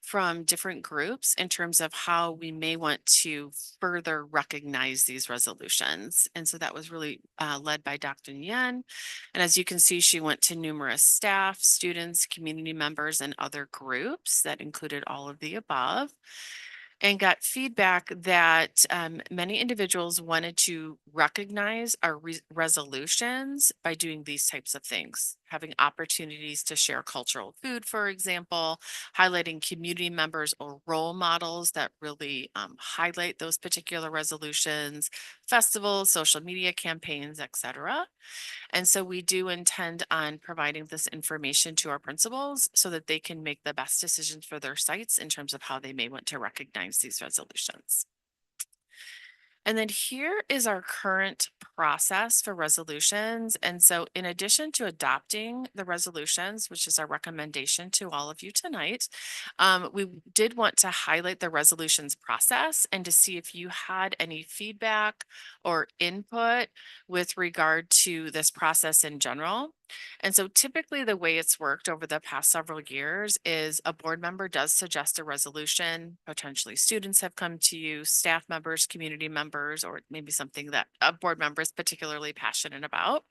from different groups in terms of how we may want to further recognize these resolutions. And so that was really led by Dr. Nguyen. And as you can see, she went to numerous staff, students, community members, and other groups that included all of the above, and got feedback that many individuals wanted to recognize our resolutions by doing these types of things, having opportunities to share cultural food, for example, highlighting community members or role models that really highlight those particular resolutions, festivals, social media campaigns, etc. And so we do intend on providing this information to our principals so that they can make the best decisions for their sites in terms of how they may want to recognize these resolutions. And then here is our current process for resolutions. And so in addition to adopting the resolutions, which is our recommendation to all of you tonight, we did want to highlight the resolutions process and to see if you had any feedback or input with regard to this process in general. And so typically the way it's worked over the past several years is a board member does suggest a resolution. Potentially students have come to you, staff members, community members, or maybe something that a board member is particularly passionate about.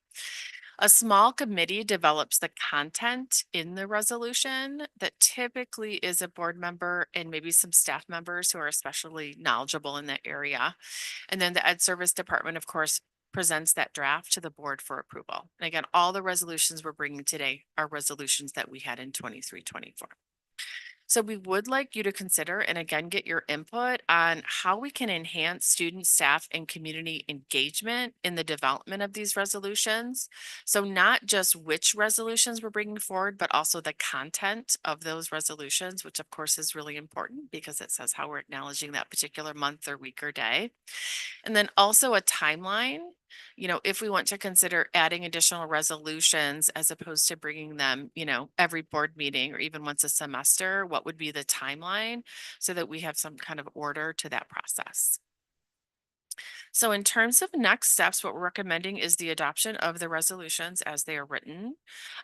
A small committee develops the content in the resolution that typically is a board member and maybe some staff members who are especially knowledgeable in that area. And then the Ed Service Department, of course, presents that draft to the board for approval. And again, all the resolutions we're bringing today are resolutions that we had in 23-24. So we would like you to consider and again, get your input on how we can enhance student, staff, and community engagement in the development of these resolutions. So not just which resolutions we're bringing forward, but also the content of those resolutions, which of course is really important because it says how we're acknowledging that particular month or week or day. And then also a timeline, you know, if we want to consider adding additional resolutions as opposed to bringing them, you know, every board meeting or even once a semester, what would be the timeline so that we have some kind of order to that process? So in terms of next steps, what we're recommending is the adoption of the resolutions as they are written.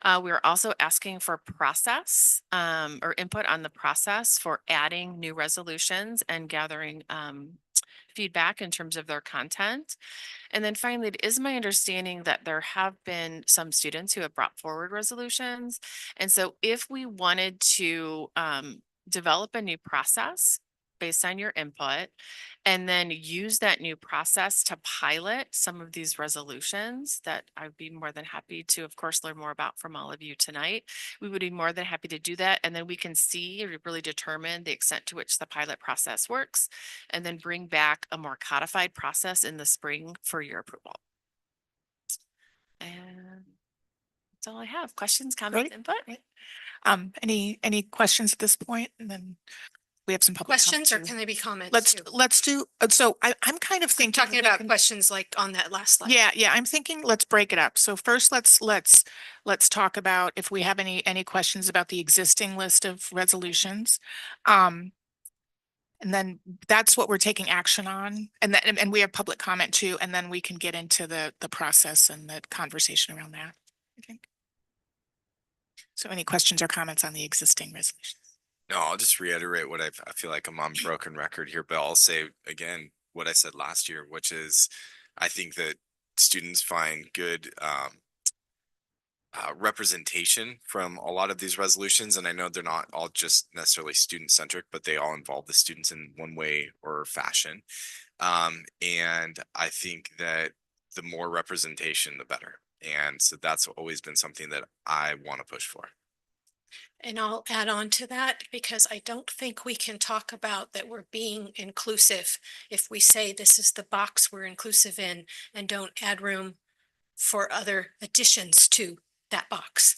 We're also asking for process or input on the process for adding new resolutions and gathering feedback in terms of their content. And then finally, it is my understanding that there have been some students who have brought forward resolutions. And so if we wanted to develop a new process based on your input, and then use that new process to pilot some of these resolutions that I'd be more than happy to, of course, learn more about from all of you tonight. We would be more than happy to do that. And then we can see or really determine the extent to which the pilot process works, and then bring back a more codified process in the spring for your approval. And that's all I have. Questions, comments, input? Any questions at this point? And then we have some public Questions or comment, too. can they be comments? Let's too? do, so I'm kind of thinking. Talking about questions like on that last slide. Yeah, I'm thinking, let's break it up. So first, let's talk about if we have any questions about the existing list of resolutions. And then that's what we're taking action on. And then, and we have public comment too, and then we can get into the process and the conversation around that, I think. So any questions or comments on the existing resolutions? No, I'll just reiterate what I feel like I'm on broken record here, but I'll say again what I said last year, which is I think that students find good representation from a lot of these resolutions. And I know they're not all just necessarily student centric, but they all involve the students in one way or fashion. And I think that the more representation, the better. And so that's always been something that I want to push for. And I'll add on to that because I don't think we can talk about that we're being inclusive if we say this is the box we're inclusive in and don't add room for other additions to that box.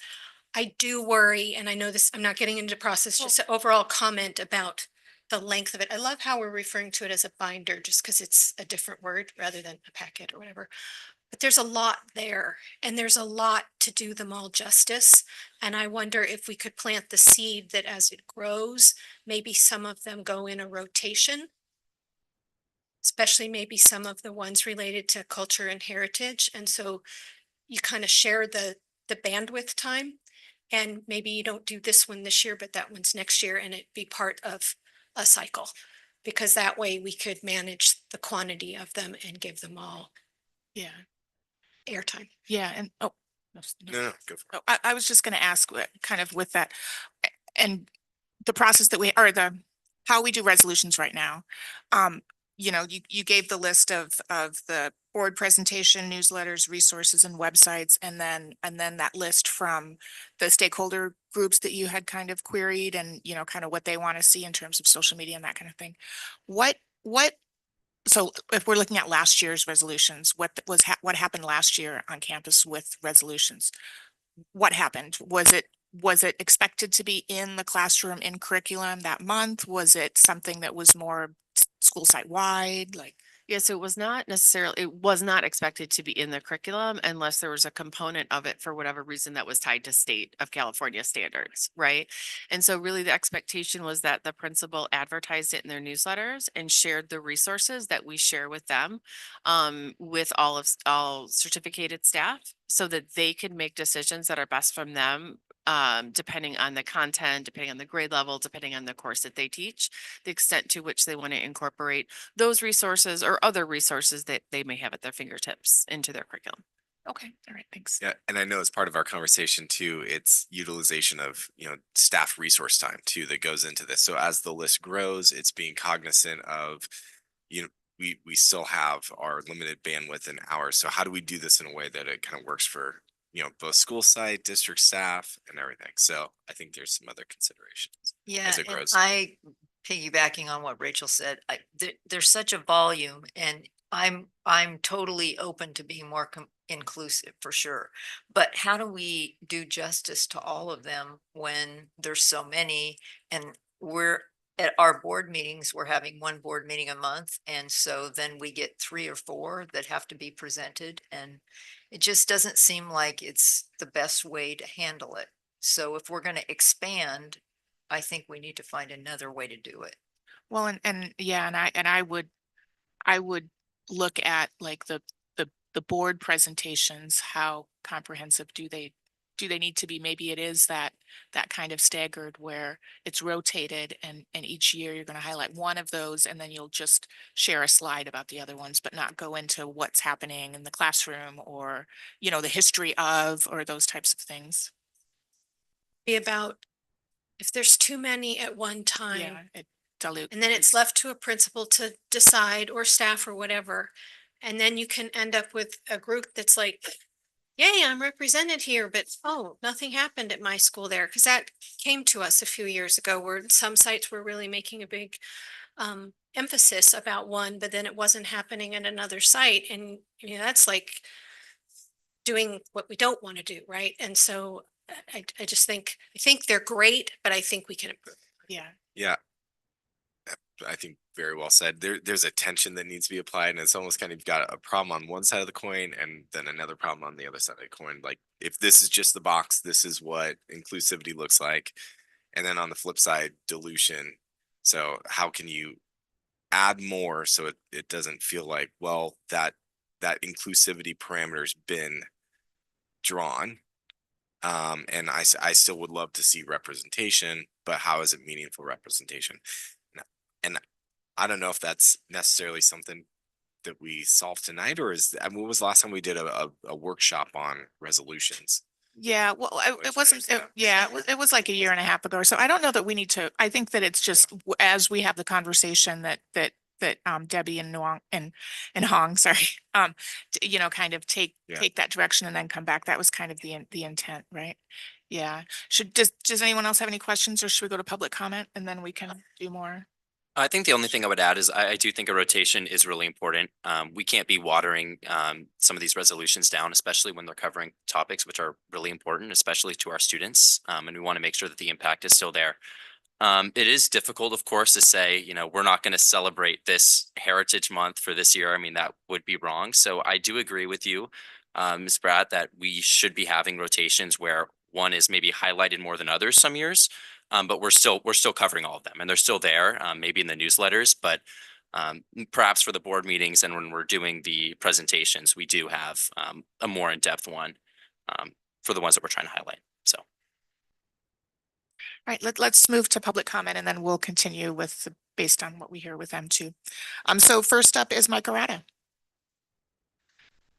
I do worry, and I know this, I'm not getting into process, just an overall comment about the length of it. I love how we're referring to it as a binder just because it's a different word rather than a packet or whatever. But there's a lot there and there's a lot to do them all justice. And I wonder if we could plant the seed that as it grows, maybe some of them go in a rotation, especially maybe some of the ones related to culture and heritage. And so you kind of share the bandwidth time, and maybe you don't do this one this year, but that one's next year, and it be part of a cycle, because that way we could manage the quantity of them and give them all airtime. Yeah, and No, go for it. I was just going to ask kind of with that and the process that we or the how we do resolutions right now. You know, you gave the list of the board presentation, newsletters, resources, and websites, and then that list from the stakeholder groups that you had kind of queried, and you know, kind of what they want to see in terms of social media and that kind of thing. So if we're looking at last year's resolutions, what happened last year on campus with resolutions? What happened? Was it expected to be in the classroom in curriculum that month? Was it something that was more school site wide? Like, Yes, it was not necessarily, it was not expected to be in the curriculum unless there was a component of it for whatever reason that was tied to state of California standards, right? And so really the expectation was that the principal advertised it in their newsletters and shared the resources that we share with them with all certificated staff so that they could make decisions that are best from them, depending on the content, depending on the grade level, depending on the course that they teach, the extent to which they want to incorporate those resources or other resources that they may have at their fingertips into their curriculum. okay, all right, thanks. Yeah, and I know as part of our conversation too, it's utilization of, you know, staff resource time too that goes into this. So as the list grows, it's being cognizant of, you know, we still have our limited bandwidth and hours. So how do we do this in a way that it kind of works for both school site, district staff and everything. So I think there's some other considerations. Yeah, as it and grows. I, piggybacking on what Rachel said, there's such a volume and I'm totally open to being more inclusive for sure. But how do we do justice to all of them when there's so many? And we're at our board meetings, we're having one board meeting a month. And so then we get 3 or 4 that have to be presented. And it just doesn't seem like it's the best way to handle it. So if we're going to expand, I think we need to find another way to do it. Well, and yeah, and I would look at like the board presentations, how comprehensive do they need to be? Maybe it is that kind of staggered where it's rotated and each year you're going to highlight one of those and then you'll just share a slide about the other ones, but not go into what's happening in the classroom or, the history of, or those types of things. Be about if there's too many at one time. Yeah, it dilutes. And then it's left to a principal to decide or staff or whatever. And then you can end up with a group that's like, yay, I'm represented here, but oh, nothing happened at my school there. Cause that came to us a few years ago where some sites were really making a big emphasis about one, but then it wasn't happening at another site. And that's like doing what we don't want to do. Right. And so I just think they're great, but I think we can improve. Yeah. Yeah. I think very well said. There's a tension that needs to be applied, and it's almost kind of got a problem on one side of the coin and then another problem on the other side of the coin. Like if this is just the box, this is what inclusivity looks like. And then on the flip side, dilution. So how can you add more so it doesn't feel like, well, that inclusivity parameter's been drawn. And I still would love to see representation, but how is it meaningful representation? And I don't know if that's necessarily something that we solve tonight, or when was the last time we did a workshop on resolutions? Yeah, well, it wasn't, it was like a year and a half ago or so. I don't know that we need to, I think that it's just as we have the conversation that Debbie and Nuong and Hong, sorry, kind of take that direction and then come back. That was kind of the intent, right? Yeah. Does anyone else have any questions, or should we go to public comment and then we can do more? I think the only thing I would add is I do think a rotation is really important. We can't be watering some of these resolutions down, especially when they're covering topics which are really important, especially to our students. And we want to make sure that the impact is still there. It is difficult, of course, to say, we're not going to celebrate this Heritage Month for this year. I mean, that would be wrong. So I do agree with you, Ms. Bratt, that we should be having rotations where one is maybe highlighted more than others some years. But we're still covering all of them, and they're still there, maybe in the newsletters, but perhaps for the board meetings and when we're doing the presentations, we do have a more in-depth one for the ones that we're trying to highlight. So. All right, let's move to public comment and then we'll continue with based on what we hear with them too. So first up is Mike Arata.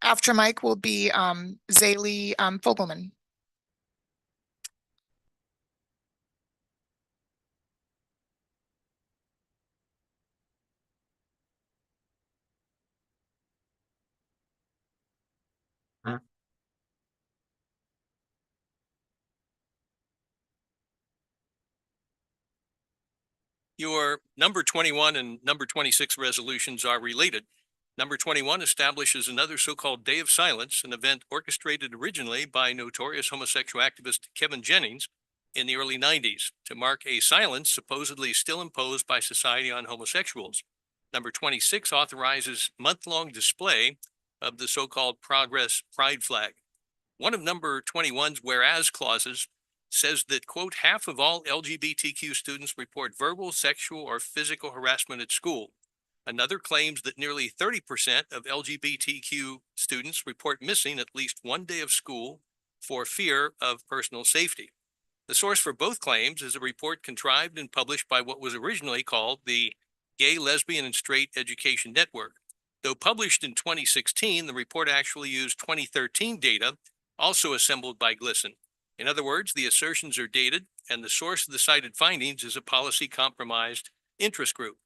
After Mike will be Zaylee Fogelman. Your number 21 and number 26 resolutions are related. Number 21 establishes another so-called Day of Silence, an event orchestrated originally by notorious homosexual activist Kevin Jennings in the early 90s to mark a silence supposedly still imposed by society on homosexuals. Number 26 authorizes month-long display of the so-called Progress Pride flag. One of number 21's whereas clauses says that, quote, half of all LGBTQ students report verbal, sexual, or physical harassment at school. Another claims that nearly 30% of LGBTQ students report missing at least one day of school for fear of personal safety. The source for both claims is a report contrived and published by what was originally called the Gay, Lesbian, and Straight Education Network. Though published in 2016, the report actually used 2013 data, also assembled by GLSEN. In other words, the assertions are dated, and the source of the cited findings is a policy-compromised interest group.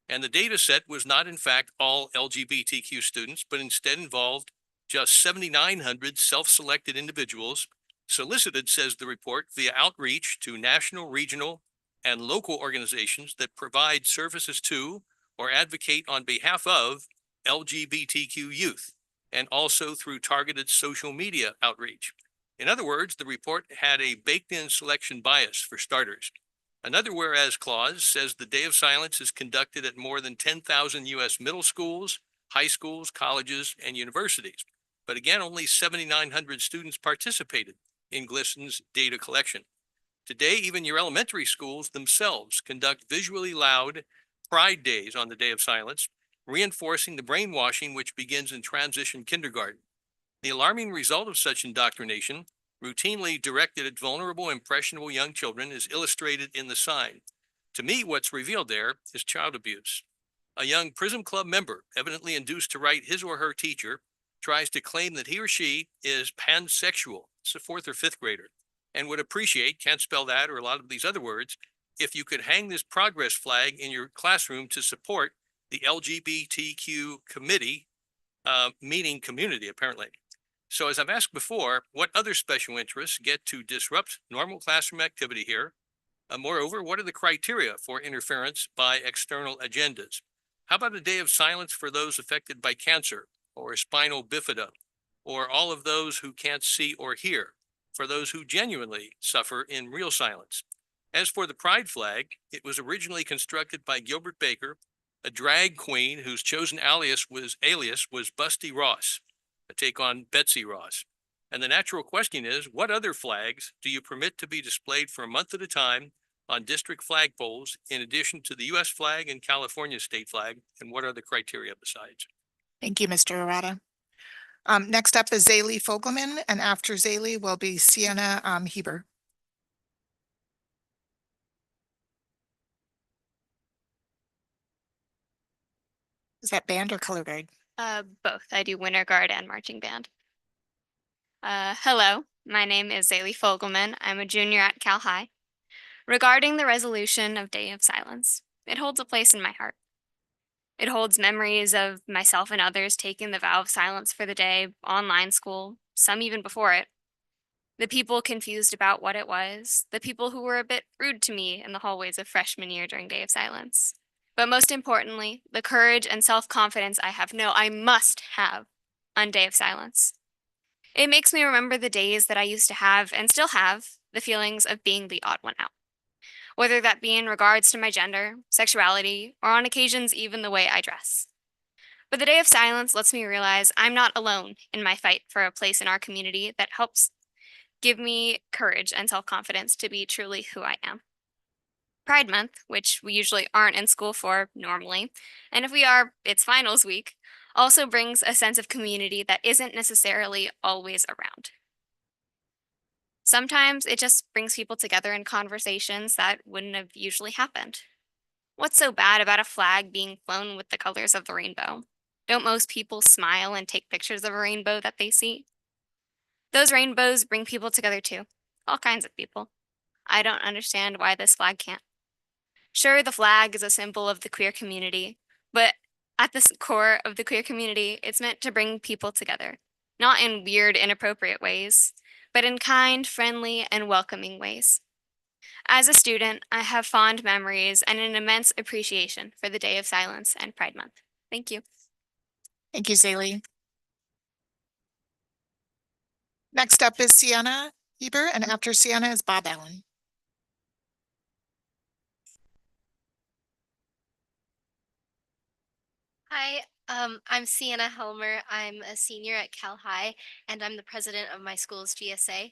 And the data set was not, in fact, all LGBTQ students, but instead involved Just 7,900 self-selected individuals solicited, says the report, via outreach to national, regional, and local organizations that provide services to or advocate on behalf of LGBTQ youth, and also through targeted social media outreach. In other words, the report had a baked-in selection bias for starters. Another whereas clause says the Day of Silence is conducted at more than 10,000 U.S. middle schools, high schools, colleges, and universities. But again, only 7,900 students participated in GLSEN's data collection. Today, even your elementary schools themselves conduct visually loud pride days on the Day of Silence, reinforcing the brainwashing which begins in transition kindergarten. The alarming result of such indoctrination, routinely directed at vulnerable, impressionable young children, is illustrated in the sign. To me, what's revealed there is child abuse. A young Prism Club member, evidently induced to write his or her teacher, tries to claim that he or she is pansexual, it's a 4th or 5th grader, and would appreciate, can't spell that or a lot of these other words, if you could hang this progress flag in your classroom to support the LGBTQ committee, meaning community, apparently. So as I've asked before, what other special interests get to disrupt normal classroom activity here? Moreover, what are the criteria for interference by external agendas? How about a day of silence for those affected by cancer or spinal bifida, or all of those who can't see or hear, for those who genuinely suffer in real silence? As for the pride flag, it was originally constructed by Gilbert Baker, a drag queen whose chosen alias was Busty Ross, a take on Betsy Ross. And the natural question is, what other flags do you permit to be displayed for a month at a time on district flagpoles, in addition to the U.S. flag and California state flag? And what are the criteria besides? Thank you, Mr. Arata. Next up is Zaylee Fogelman, and after Zaylee will be Sienna Heber. Is that band or color guard? Both. I do winter guard and marching band. Hello, my name is Zaylee Fogelman. I'm a junior at Cal High. Regarding the resolution of Day of Silence, it holds a place in my heart. It holds memories of myself and others taking the vow of silence for the day, online school, some even before it. The people confused about what it was, the people who were a bit rude to me in the hallways of freshman year during Day of Silence. But most importantly, the courage and self-confidence I must have on Day of Silence. It makes me remember the days that I used to have and still have the feelings of being the odd one out. Whether that be in regards to my gender, sexuality, or on occasions even the way I dress. But the Day of Silence lets me realize I'm not alone in my fight for a place in our community that helps give me courage and self-confidence to be truly who I am. Pride Month, which we usually aren't in school for normally, and if we are, it's finals week, also brings a sense of community that isn't necessarily always around. Sometimes it just brings people together in conversations that wouldn't have usually happened. What's so bad about a flag being flown with the colors of the rainbow? Don't most people smile and take pictures of a rainbow that they see? Those rainbows bring people together too, all kinds of people. I don't understand why this flag can't. Sure, the flag is a symbol of the queer community, but at the core of the queer community, it's meant to bring people together, not in weird, inappropriate ways, but in kind, friendly, and welcoming ways. As a student, I have fond memories and an immense appreciation for the Day of Silence and Pride Month. Thank you. Thank you, Zaylee. Next up is Sienna Heber, and after Sienna is Bob Allen. Hi, I'm Sienna Helmer. I'm a senior at Cal High, and I'm the president of my school's GSA.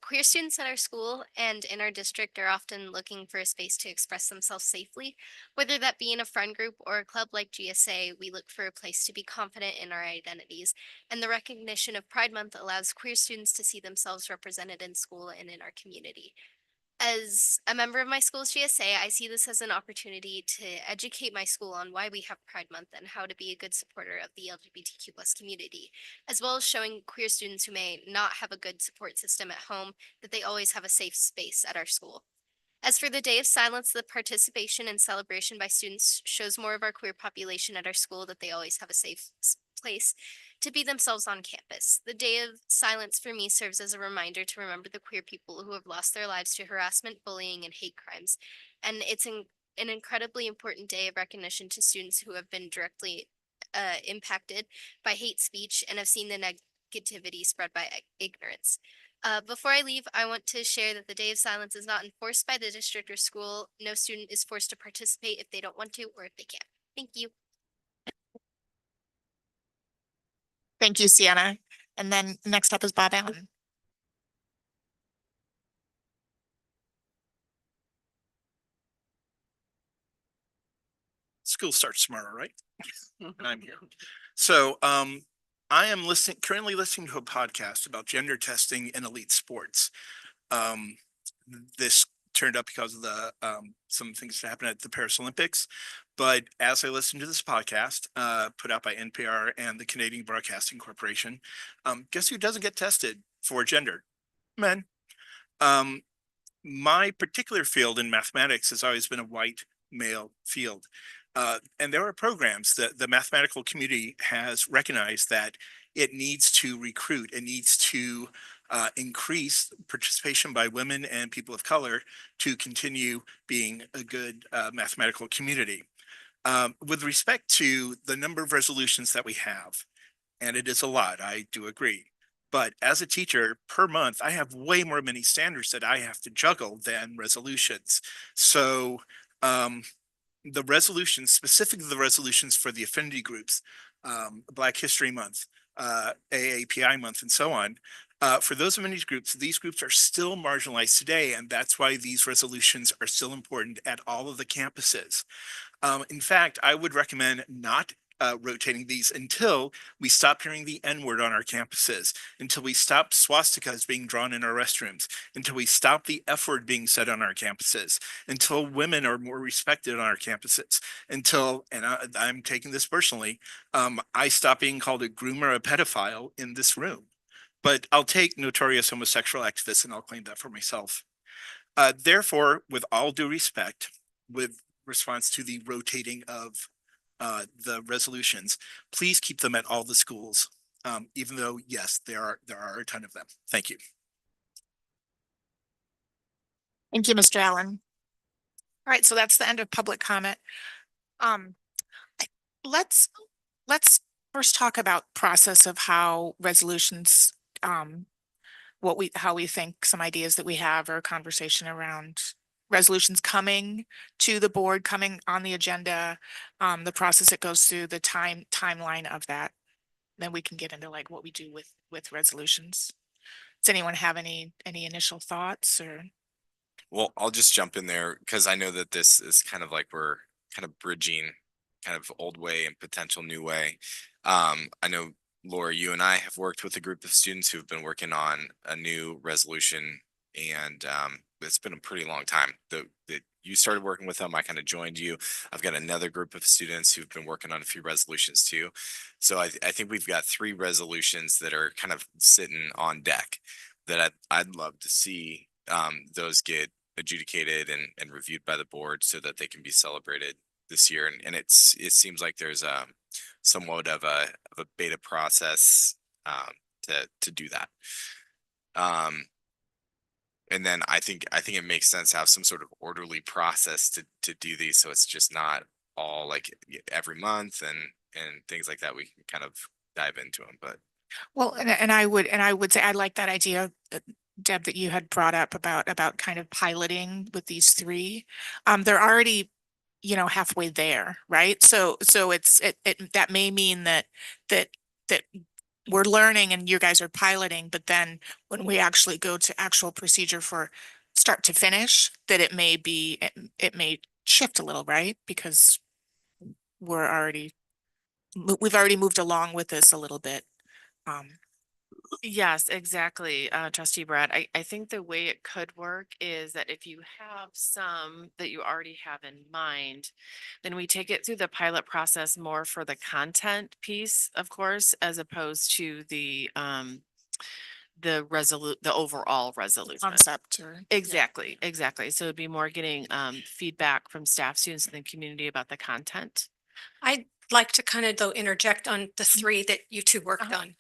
Queer students at our school and in our district are often looking for a space to express themselves safely. Whether that be in a friend group or a club like GSA, we look for a place to be confident in our identities, and the recognition of Pride Month allows queer students to see themselves represented in school and in our community. As a member of my school's GSA, I see this as an opportunity to educate my school on why we have Pride Month and how to be a good supporter of the LGBTQ+ community, as well as showing queer students who may not have a good support system at home that they always have a safe space at our school. As for the Day of Silence, the participation and celebration by students shows more of our queer population at our school that they always have a safe place to be themselves on campus. The Day of Silence for me serves as a reminder to remember the queer people who have lost their lives to harassment, bullying, and hate crimes. And it's an incredibly important day of recognition to students who have been directly impacted by hate speech and have seen the negativity spread by ignorance. Before I leave, I want to share that the Day of Silence is not enforced by the district or school. No student is forced to participate if they don't want to or if they can't. Thank you. Thank you, Sienna. And then next up is Bob Allen. School starts tomorrow, right? And I'm here. So I am currently listening to a podcast about gender testing in elite sports. This turned up because of the some things that happened at the Paris Olympics. But as I listened to this podcast, put out by NPR and the Canadian Broadcasting Corporation, guess who doesn't get tested for gender? Men. My particular field in mathematics has always been a white male field. And there are programs that the mathematical community has recognized that it needs to recruit, it needs to increase participation by women and people of color to continue being a good mathematical community. With respect to the number of resolutions that we have, and it is a lot, I do agree. But as a teacher per month, I have way more many standards that I have to juggle than resolutions. So the resolutions, specifically the resolutions for the affinity groups, Black History Month, AAPI Month, and so on. For those affinity groups, these groups are still marginalized today, and that's why these resolutions are still important at all of the campuses. In fact, I would recommend not rotating these until we stop hearing the N-word on our campuses, until we stop swastikas being drawn in our restrooms, until we stop the F-word being said on our campuses, until women are more respected on our campuses, until, and I'm taking this personally, I stop being called a groomer, a pedophile in this room. But I'll take notorious homosexual activists and I'll claim that for myself. Therefore, with all due respect, with response to the rotating of the resolutions, please keep them at all the schools, even though, yes, there are a ton of them. Thank you. Thank you, Mr. Allen. All right, so that's the end of public comment. Let's first talk about process of how resolutions, how we think, some ideas that we have, or a conversation around resolutions coming to the board, coming on the agenda, the process it goes through, the timeline of that. Then we can get into like what we do with resolutions. Does anyone have any initial thoughts or? Well, I'll just jump in there because I know that this is kind of like we're kind of bridging kind of old way and potential new way. I know, Laura, you and I have worked with a group of students who've been working on a new resolution, and it's been a pretty long time that you started working with them. I kind of joined you. I've got another group of students who've been working on a few resolutions too. So I think we've got 3 resolutions that are kind of sitting on deck that I'd love to see those get adjudicated and reviewed by the board so that they can be celebrated this year. And it seems like there's somewhat of a beta process to do that. And then I think it makes sense to have some sort of orderly process to do these, so it's just not all like every month and things like that. We can kind of dive into them. But Well, and I would say I like that idea, Deb, that you had brought up about kind of piloting with these 3. They're already, halfway there, right? So that may mean that we're learning and you guys are piloting, but then when we actually go to actual procedure for start to finish, that it may shift a little, right? Because we've already moved along with this a little bit. Yes, exactly. Trustee Brad, I think the way it could work is that if you have some that you already have in mind, then we take it through the pilot process more for the content piece, of course, as opposed to the overall resolution. Concept or. Exactly. So it'd be more getting feedback from staff, students, and the community about the content. like to kind of though interject on the three that you two worked on.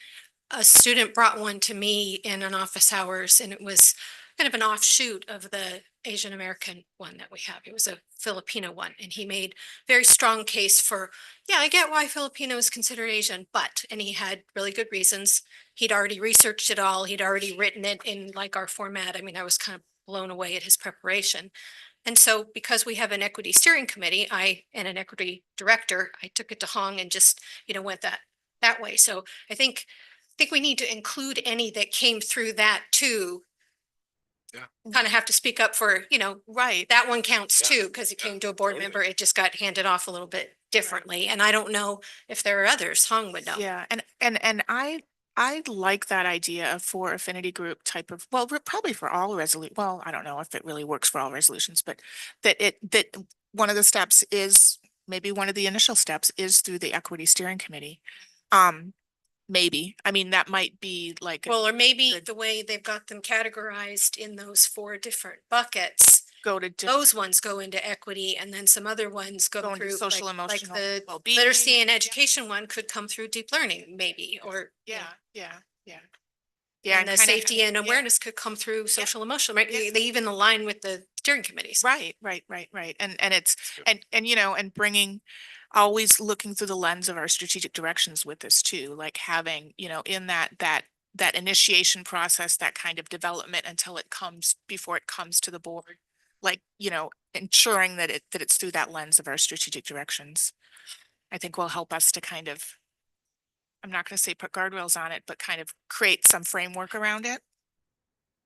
A student brought one to me in an office hours, and it was kind of an offshoot of the Asian American one that we have. It was a Filipino one, and he made very strong case for, yeah, I get why Filipino is considered Asian, but, and he had really good reasons. He'd already researched it all. He'd already written it in like our format. I mean, I was kind of blown away at his preparation. And so because we have an equity steering committee, and an equity director, I took it to Hong and just, went that way. So I think we need to include any that came through that too. Yeah. Kind of have to speak up for, Right. that one counts too, because it came to a board member. It just got handed off a little bit differently. And I don't know if there are others. Hong would know. Yeah, and I like that idea for affinity group type of, well, probably for all well, I don't know if it really works for all resolutions, but that one of the steps is, maybe one of the initial steps is through the equity steering committee. Maybe, I mean, that might be like. Well, or maybe the way they've got them categorized in those 4 different buckets, those ones go into equity, and then some other ones go into through social, like emotional the well-being. literacy and education one could come through deep learning, maybe, or Yeah. and the safety and awareness could come through social emotional, right? They even align with the steering committees. Right. And it's, and bringing, always looking through the lens of our strategic directions with this too, like having, in that initiation process, that kind of development until it comes, before it comes to the board, like, ensuring that it's through that lens of our strategic directions, I think will help us to kind of, I'm not going to say put guardrails on it, but kind of create some framework around it.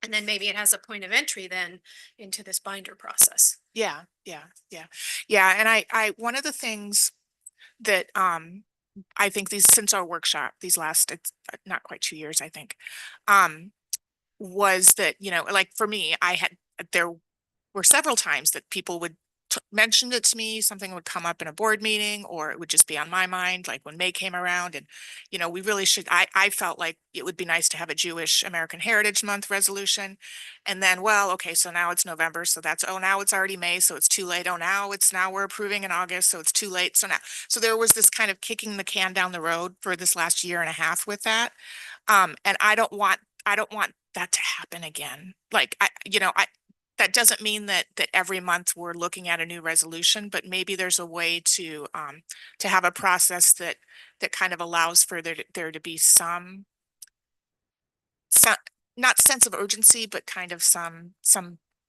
And then maybe it has a point of entry then into this binder process. Yeah. And I, one of the things that, I think since our workshop, these last, it's not quite 2 years, I think, was that, like for me, there were several times that people would mention it to me, something would come up in a board meeting, or it would just be on my mind, like when May came around, and, we really should, I felt like it would be nice to have a Jewish American Heritage Month resolution. And then, well, okay, so now it's November, so now it's already May, so it's too late. Oh, now we're approving in August, so it's too late. So there was this kind of kicking the can down the road for this last year and a half with that. And I don't want that to happen again. Like, that doesn't mean that every month we're looking at a new resolution, but maybe there's a way to have a process that kind of allows for there to be some not sense of urgency, but kind of some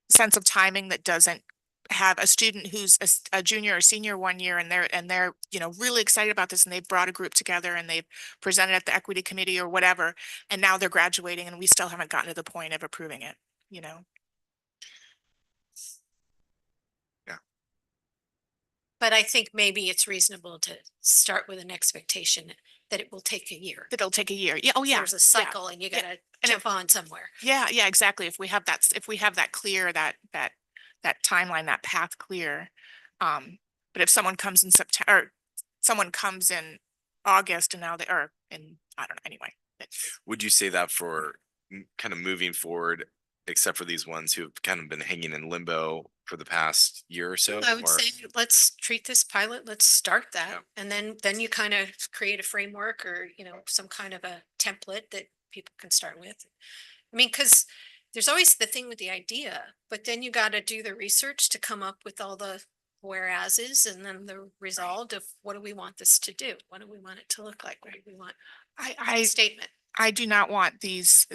sense of timing that doesn't have a student who's a junior or senior one year, and they're really excited about this, and they've brought a group together and they've presented at the equity committee or whatever, and now they're graduating and we still haven't gotten to the point of approving it. But I think maybe it's reasonable to start with an expectation that it will take a year. That it'll take a year. Yeah. Oh, yeah. There's a cycle, and you gotta jump on somewhere. Yeah, exactly. If we have that clear, that timeline, that path clear. But if someone comes in September, or someone comes in August, and now they are in, I don't know, anyway. Would you say that for kind of moving forward, except for these ones who have kind of been hanging in limbo for the past year or so? I would say, let's treat this pilot, let's start that. Yeah. And then you kind of create a framework, or, some kind of a template that people can start with. I mean, because there's always the thing with the idea, but then you got to do the research to come up with all the whereases, and then the result of what do we want this to do? What do we want it to look like? What do we want? Statement. I do not want these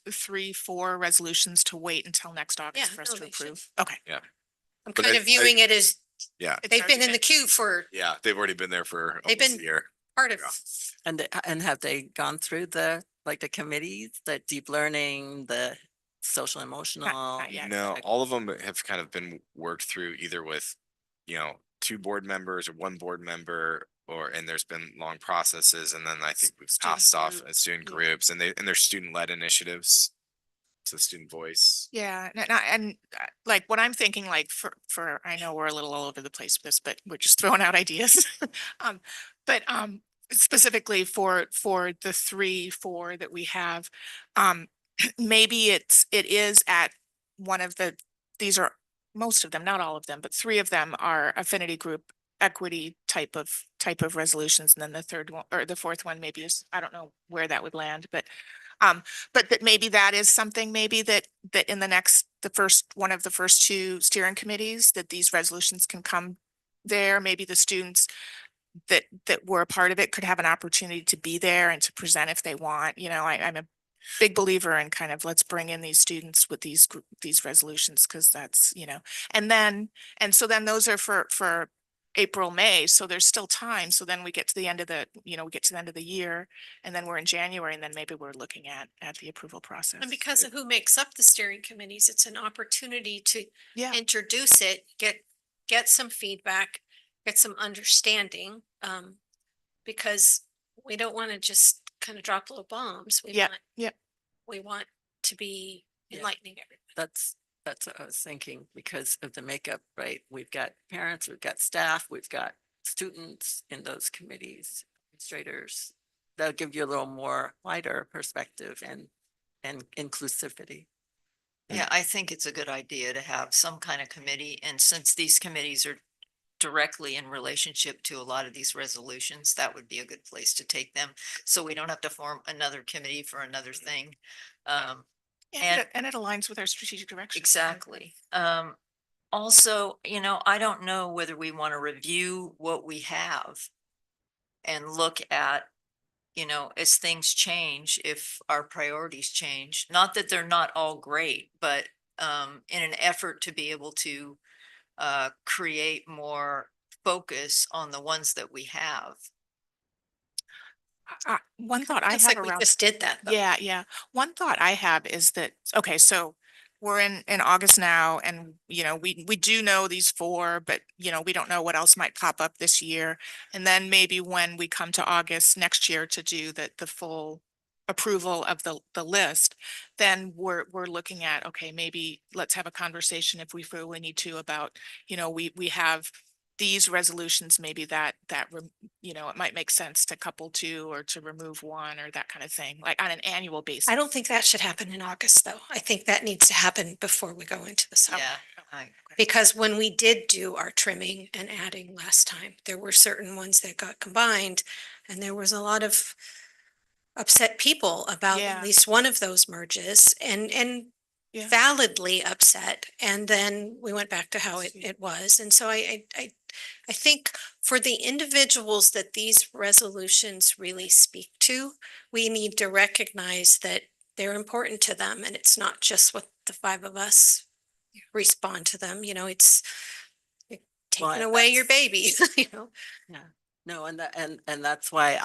3-4 resolutions to wait until next August for us to approve. Okay. Yeah. I'm kind of viewing it as, yeah, they've been in the queue for. Yeah, they've already been there for They've almost been a year. part of. And have they gone through the committees, the deep learning, the social emotional? No, all of them have kind of been worked through either with, 2 board members or 1 board member, and there's been long processes, and then I think we've passed off as student groups, and they're student-led initiatives. To student voice. Yeah, and like what I'm thinking, like for I know we're a little all over the place with this, but we're just throwing out ideas. But specifically for the 3-4 that we have, maybe it is at one of these are most of them, not all of them, but 3 of them are affinity group equity type of resolutions. And then the third one or the fourth one maybe is, I don't know where that would land, but that maybe that is something maybe that in one of the first two steering committees, that these resolutions can come there. Maybe the students that were a part of it could have an opportunity to be there and to present if they want. You know, I'm a big believer in kind of let's bring in these students with these resolutions, because that's, you know, and so then those are for April, May, so there's still time. So then we get to the end of the, you know, we get to the end of the year, and then we're in January, and then maybe we're looking at the approval process. And because of who makes up the steering committees, it's an opportunity to introduce it, get some feedback, get some understanding, because we don't want to just kind of drop little bombs. We want to be enlightening everybody. That's what I was thinking, because of the makeup, right? We've got parents, we've got staff, we've got students in those committees, administrators. That'll give you a little more wider perspective and inclusivity. Yeah, I think it's a good idea to have some kind of committee. And since these committees are directly in relationship to a lot of these resolutions, that would be a good place to take them. So we don't have to form another committee for another thing. And it aligns with our strategic direction. Exactly. Also, you know, I don't know whether we want to review what we have and look at, you know, as things change, if our priorities change, not that they're not all great, but in an effort to be able to create more focus on the ones that we have. One thought I It's have like we around, just did that, though. yeah. One thought I have is that, okay, so we're in August now, and you know, we do know these four, but you know, we don't know what else might pop up this year. And then maybe when we come to August next year to do the full approval of the list, then we're looking at, okay, maybe let's have a conversation if we feel we need to about, you know, we have these resolutions, maybe you know, it might make sense to couple two or to remove one or that kind of thing, like on an annual basis. I don't think that should happen in August, though. I think that needs to happen before we go into the summer. Yeah. Because when we did do our trimming and adding last time, there were certain ones that got combined, and there was a lot of upset people about at least one of those merges, and validly upset. And then we went back to how it was. And so I think for the individuals that these resolutions really speak to, we need to recognize that they're important to them, and it's not just what the five of us respond to them. You know, it's taking away your baby, you know. Yeah, no, and that's why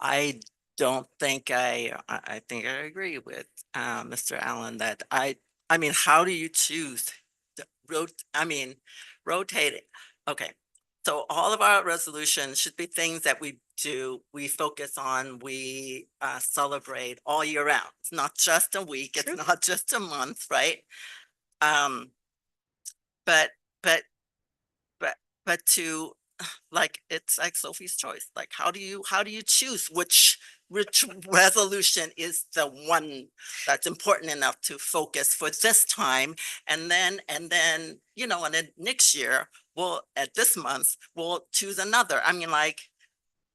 I don't think I think I agree with Mr. Allen that I mean, how do you choose to rotate it? Okay, so all of our resolutions should be things that we do, we focus on, we celebrate all year round. It's not just a week, it's not just a month, right? But to like, it's like Sophie's choice. Like, how do you choose which resolution is the one that's important enough to focus for this time? And then, you know, and then next year, at this month, we'll choose another. I mean, like,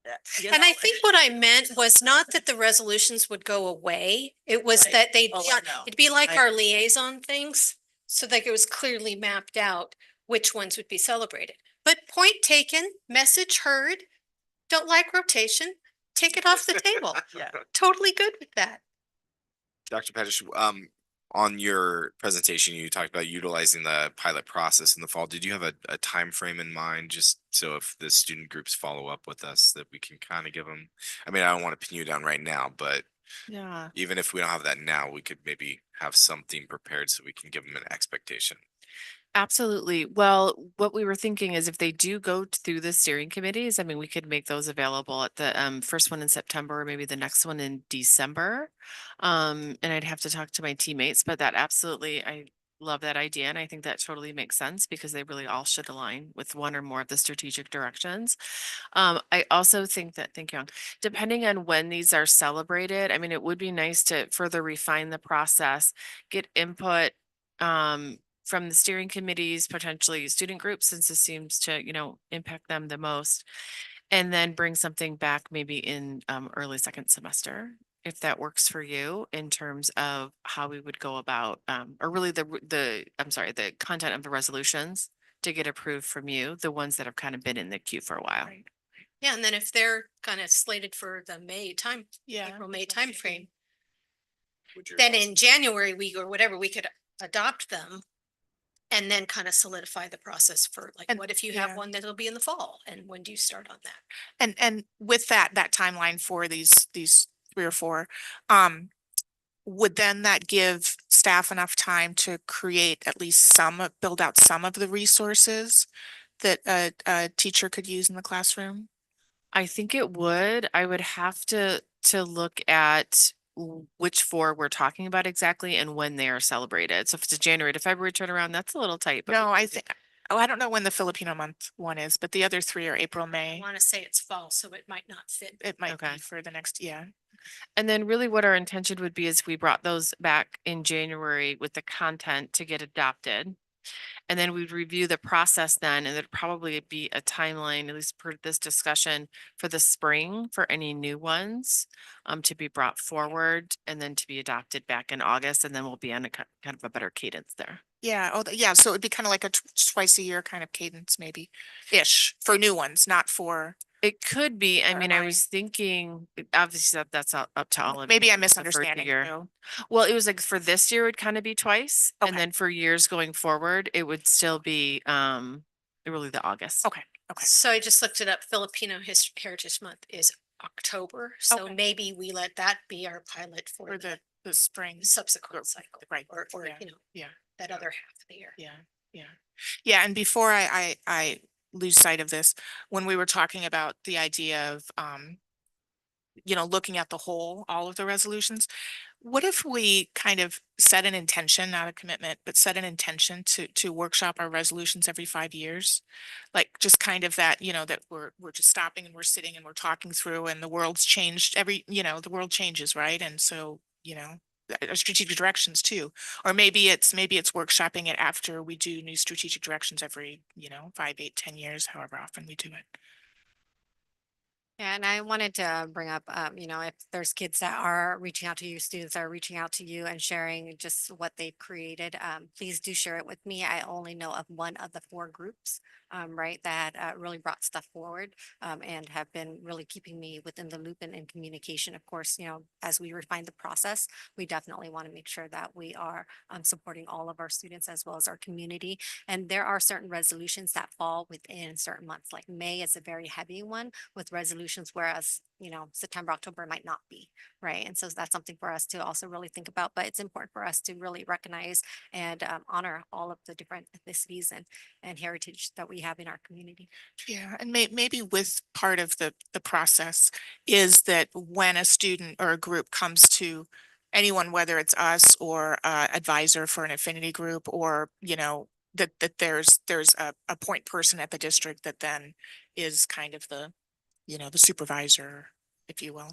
and I think what I meant was not that the resolutions would go away. It was that it'd be like our liaison things, so that it was clearly mapped out which ones would be celebrated. But point taken, message heard. Don't like rotation, take it off the table. Yeah, totally good with that. Dr. Pettish, on your presentation, you talked about utilizing the pilot process in the fall. Did you have a time frame in mind, just so if the student groups follow up with us, that we can kind of give them? I mean, I don't want to pin you down right now, but Yeah. even if we don't have that now, we could maybe have something prepared so we can give them an expectation. Absolutely. Well, what we were thinking is if they do go through the steering committees, I mean, we could make those available at the first one in September, or maybe the next one in December. And I'd have to talk to my teammates, but that absolutely, I love that idea. And I think that totally makes sense, because they really all should align with one or more of the strategic directions. I also think that, thank you, depending on when these are celebrated, I mean, it would be nice to further refine the process, get input from the steering committees, potentially student groups, since this seems to, impact them the most. And then bring something back maybe in early second semester, if that works for you in terms of how we would go about, or really the content of the resolutions to get approved from you, the ones that have kind of been in the queue for a while. Right. Yeah, and then if they're kind of slated for the April, May timeframe, then in January, or whatever, we could adopt them. And then kind of solidify the process for like, what if you have one that'll be in the fall, and when do you start on that? And with that timeline for these 3 or 4, would then that give staff enough time to create at least build out some of the resources that a teacher could use in the classroom? I think it would. I would have to look at which 4 we're talking about exactly and when they are celebrated. So if it's a January to February turnaround, that's a little tight. But No, I think, I don't know when the Filipino month one is, but the other 3 are April, I May. want to say it's fall, so it might not fit. It might be for the next, And then really what our intention would be is we brought those back in January with the content to get adopted. And then we'd review the process then, and there'd probably be a timeline, at least per this discussion, for the spring for any new ones to be brought forward and then to be adopted back in August. And then we'll be on a kind of a better cadence there. Yeah. Oh, yeah. So it'd be kind of like a twice a year kind of cadence, maybe ish, for new ones, not for. It could be. I mean, I was thinking, obviously that's up to all of. Maybe I'm the first misunderstanding. year. Well, it was like for this year, it would kind of be twice. And then for years going forward, it would still be really the August. Okay. So I just looked it up. Filipino Heritage Month is October. So maybe we let that be our pilot for the spring subsequent cycle. Right. Or that other half of the year. Yeah. And before I lose sight of this, when we were talking about the idea of, looking at the whole, all of the resolutions, what if we kind of set an intention, not a commitment, but set an intention to workshop our resolutions every 5 years? Like just kind of that, that we're just stopping and we're sitting and we're talking through, and the world's changed the world changes, right? And so, strategic directions too, or maybe it's workshopping it after we do new strategic directions every 5, 8, 10 years, however often we do it. Yeah, and I wanted to bring up, if there's kids that are reaching out to you, students that are reaching out to you and sharing just what they've created, please do share it with me. I only know of one of the 4 groups, right, that really brought stuff forward and have been really keeping me within the loop and in communication. Of course, as we refine the process, we definitely want to make sure that we are supporting all of our students as well as our community. And there are certain resolutions that fall within certain months, like May is a very heavy one with resolutions, whereas September, October might not be, right? And so that's something for us to also really think about, but it's important for us to really recognize and honor all of the different ethnicities and heritage that we have in our community. Yeah, and maybe with part of the process is that when a student or a group comes to anyone, whether it's us or advisor for an affinity group, or that there's a point person at the district that then is kind of the the supervisor, if you will.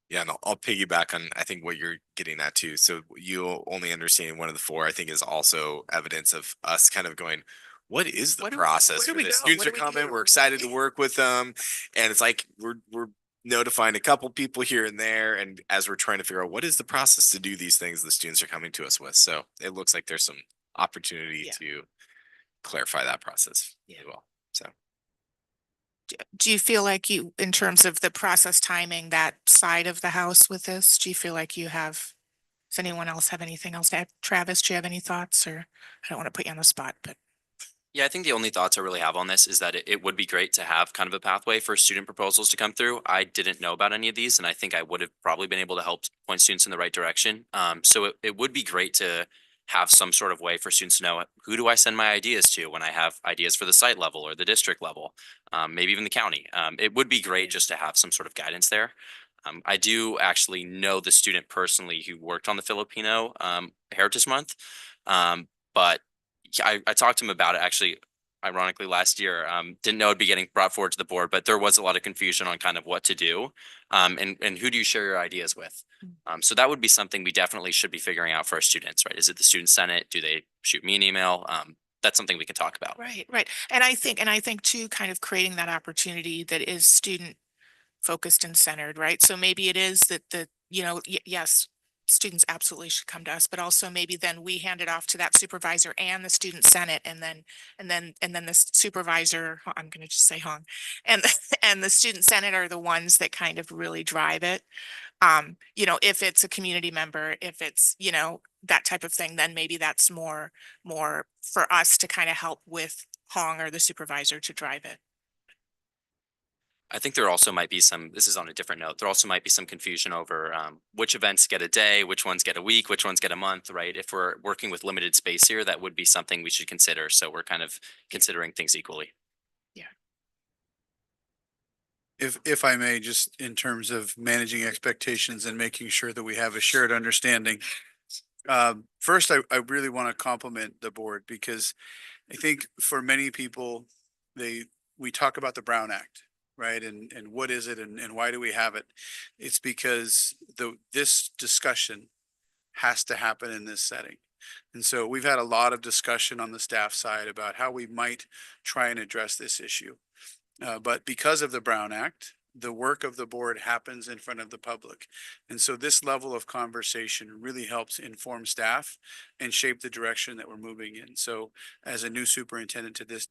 Yeah, and I'll piggyback on, I think, what you're getting at too. So you only understanding one of the 4, I think, is also evidence of us kind of going, what is the process for this? Students are coming, we're excited to work with them. And it's like, we're notifying a couple people here and there. And as we're trying to figure out what is the process to do these things the students are coming to us with. So it looks like there's some opportunity to clarify that process as well. So. Do you feel like in terms of the process timing, that side of the house with this, do you feel like does anyone else have anything else to add? Travis, do you have any thoughts, or I don't want to put you on the spot, but. Yeah, I think the only thoughts I really have on this is that it would be great to have kind of a pathway for student proposals to come through. I didn't know about any of these, and I think I would have probably been able to help point students in the right direction. So it would be great to have some sort of way for students to know, who do I send my ideas to when I have ideas for the site level or the district level, maybe even the county. It would be great just to have some sort of guidance there. I do actually know the student personally who worked on the Filipino Heritage Month, but I talked to him about it actually ironically last year. Didn't know it'd be getting brought forward to the board, but there was a lot of confusion on kind of what to do. And who do you share your ideas with? So that would be something we definitely should be figuring out for our students, right? Is it the student senate? Do they shoot me an email? That's something we can talk about. Right, right. And I think too, kind of creating that opportunity that is student focused and centered, right? So maybe it is that yes, students absolutely should come to us, but also maybe then we hand it off to that supervisor and the student senate, and then the supervisor, I'm going to just say Hong, and and the student senate are the ones that kind of really drive it. If it's a community member, if it's, that type of thing, then maybe that's more for us to kind of help with Hong or the supervisor to drive it. I think there also might be this is on a different note, there also might be some confusion over which events get a day, which ones get a week, which ones get a month, right? If we're working with limited space here, that would be something we should consider. So we're kind of considering things equally. If I may, just in terms of managing expectations and making sure that we have a shared understanding. First, I really want to compliment the board, because I think for many people, we talk about the Brown Act, right? And what is it, and why do we have it? It's because this discussion has to happen in this setting. And so we've had a lot of discussion on the staff side about how we might try and address this issue. But because of the Brown Act, the work of the board happens in front of the public. And so this level of conversation really helps inform staff and shape the direction that we're moving in. So as a new superintendent to this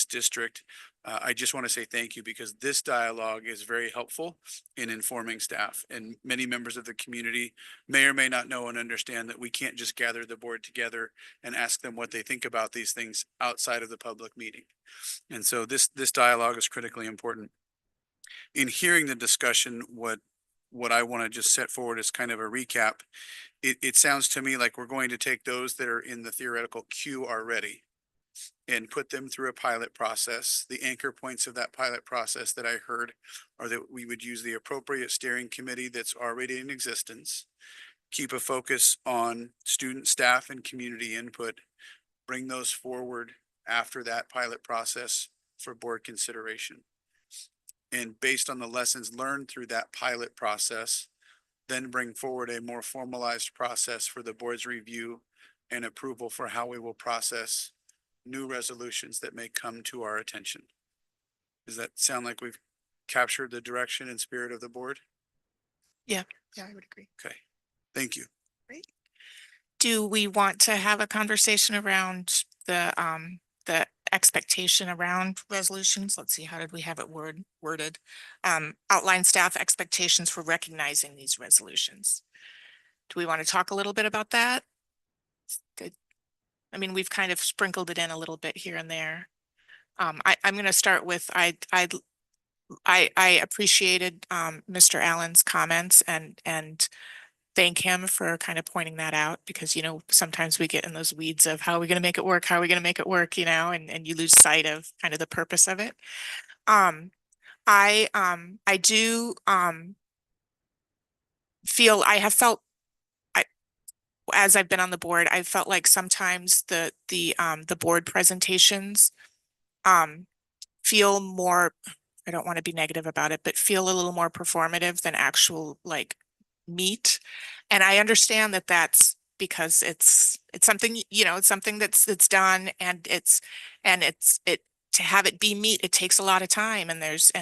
district, I just want to say thank you, because this dialogue is very helpful in informing staff. And many members of the community may or may not know and understand that we can't just gather the board together and ask them what they think about these things outside of the public meeting. And so this dialogue is critically important. In hearing the discussion, what I want to just set forward is kind of a recap. It sounds to me like we're going to take those that are in the theoretical queue already and put them through a pilot process. The anchor points of that pilot process that I heard are that we would use the appropriate steering committee that's already in existence, keep a focus on student, staff, and community input, bring those forward after that pilot process for board consideration. And based on the lessons learned through that pilot process, then bring forward a more formalized process for the board's review and approval for how we will process new resolutions that may come to our attention. Does that sound like we've captured the direction and spirit of the board? Yeah, I would agree. Okay, thank you. Great. Do we want to have a conversation around the expectation around resolutions? Let's see, how did we have it worded? Outline staff expectations for recognizing these resolutions. Do we want to talk a little bit about that? Good. I mean, we've kind of sprinkled it in a little bit here and there. I'm going to start with, I appreciated Mr. Allen's comments and thank him for kind of pointing that out, because, sometimes we get in those weeds of how are we going to make it work? How are we going to make it work? And you lose sight of kind of the purpose of it. I do feel, I have felt, as I've been on the board, I felt like sometimes the board presentations feel more, I don't want to be negative about it, but feel a little more performative than actual like meat. And I understand that that's because it's something, it's something that's done, and it's to have it be meat, it takes a lot of time, and there's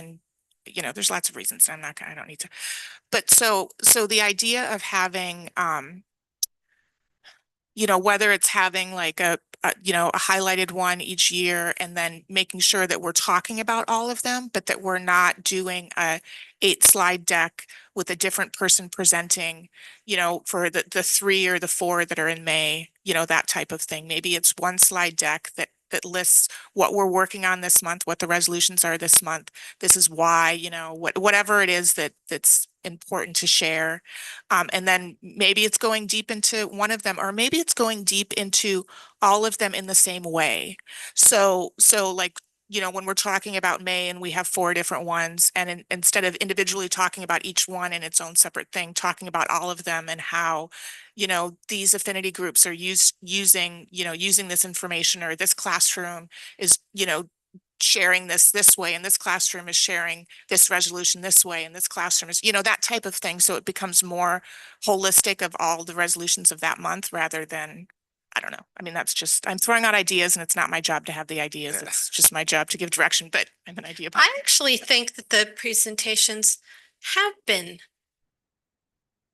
lots of reasons. I don't need to, but so the idea of having whether it's having like a highlighted one each year, and then making sure that we're talking about all of them, but that we're not doing a 8-slide deck with a different person presenting, for the 3 or the 4 that are in May, that type of thing. Maybe it's 1-slide deck that lists what we're working on this month, what the resolutions are this month. This is why, whatever it is that's important to share. And then maybe it's going deep into one of them, or maybe it's going deep into all of them in the same way. So like when we're talking about May and we have 4 different ones, and instead of individually talking about each one in its own separate thing, talking about all of them and how, these affinity groups are using this information, or this classroom is, sharing this way, and this classroom is sharing this resolution this way, and this classroom is, that type of thing. So it becomes more holistic of all the resolutions of that month rather than, I don't know. I mean, I'm throwing out ideas, and it's not my job to have the ideas. It's just my job to give direction, but I have an idea. I actually think that the presentations have been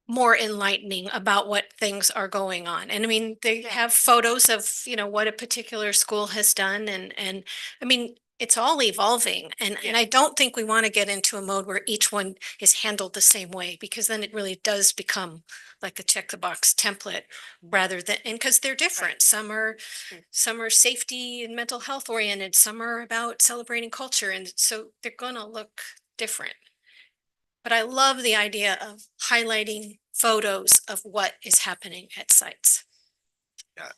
more enlightening about what things are going on. And I mean, they have photos of, what a particular school has done. And I mean, it's all evolving. And I don't think we want to get into a mode where each one is handled the same way, because then it really does become like a check the box template rather than, and because they're different. Some are safety and mental health oriented, some are about celebrating culture. And so they're going to look different. But I love the idea of highlighting photos of what is happening at sites. Yeah.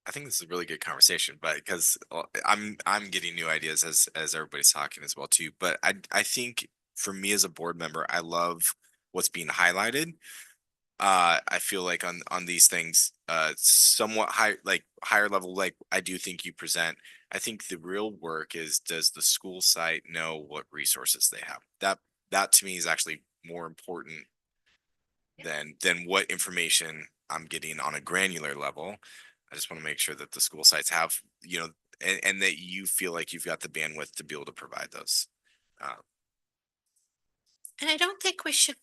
I think this is a really good conversation, but because I'm getting new ideas as everybody's talking as well too. But I think for me as a board member, I love what's being highlighted. I feel like on these things, somewhat higher level, like I do think you present. I think the real work is, does the school site know what resources they have? That to me is actually more important than what information I'm getting on a granular level. I just want to make sure that the school sites have, and that you feel like you've got the bandwidth to be able to provide those. And I don't think we should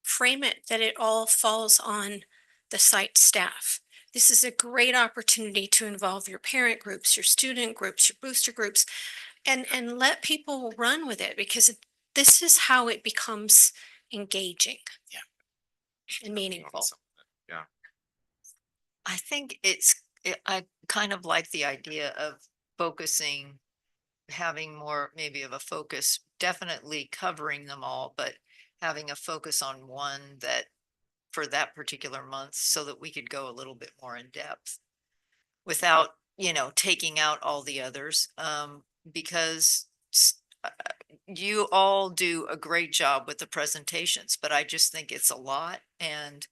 frame it that it all falls on the site staff. This is a great opportunity to involve your parent groups, your student groups, your booster groups, and let people run with it, because this is how it becomes engaging. And meaningful. Yeah. I think I kind of like the idea of focusing, having more maybe of a focus, definitely covering them all, but having a focus on one that for that particular month, so that we could go a little bit more in depth without, taking out all the others. Because you all do a great job with the presentations, but I just think it's a lot. And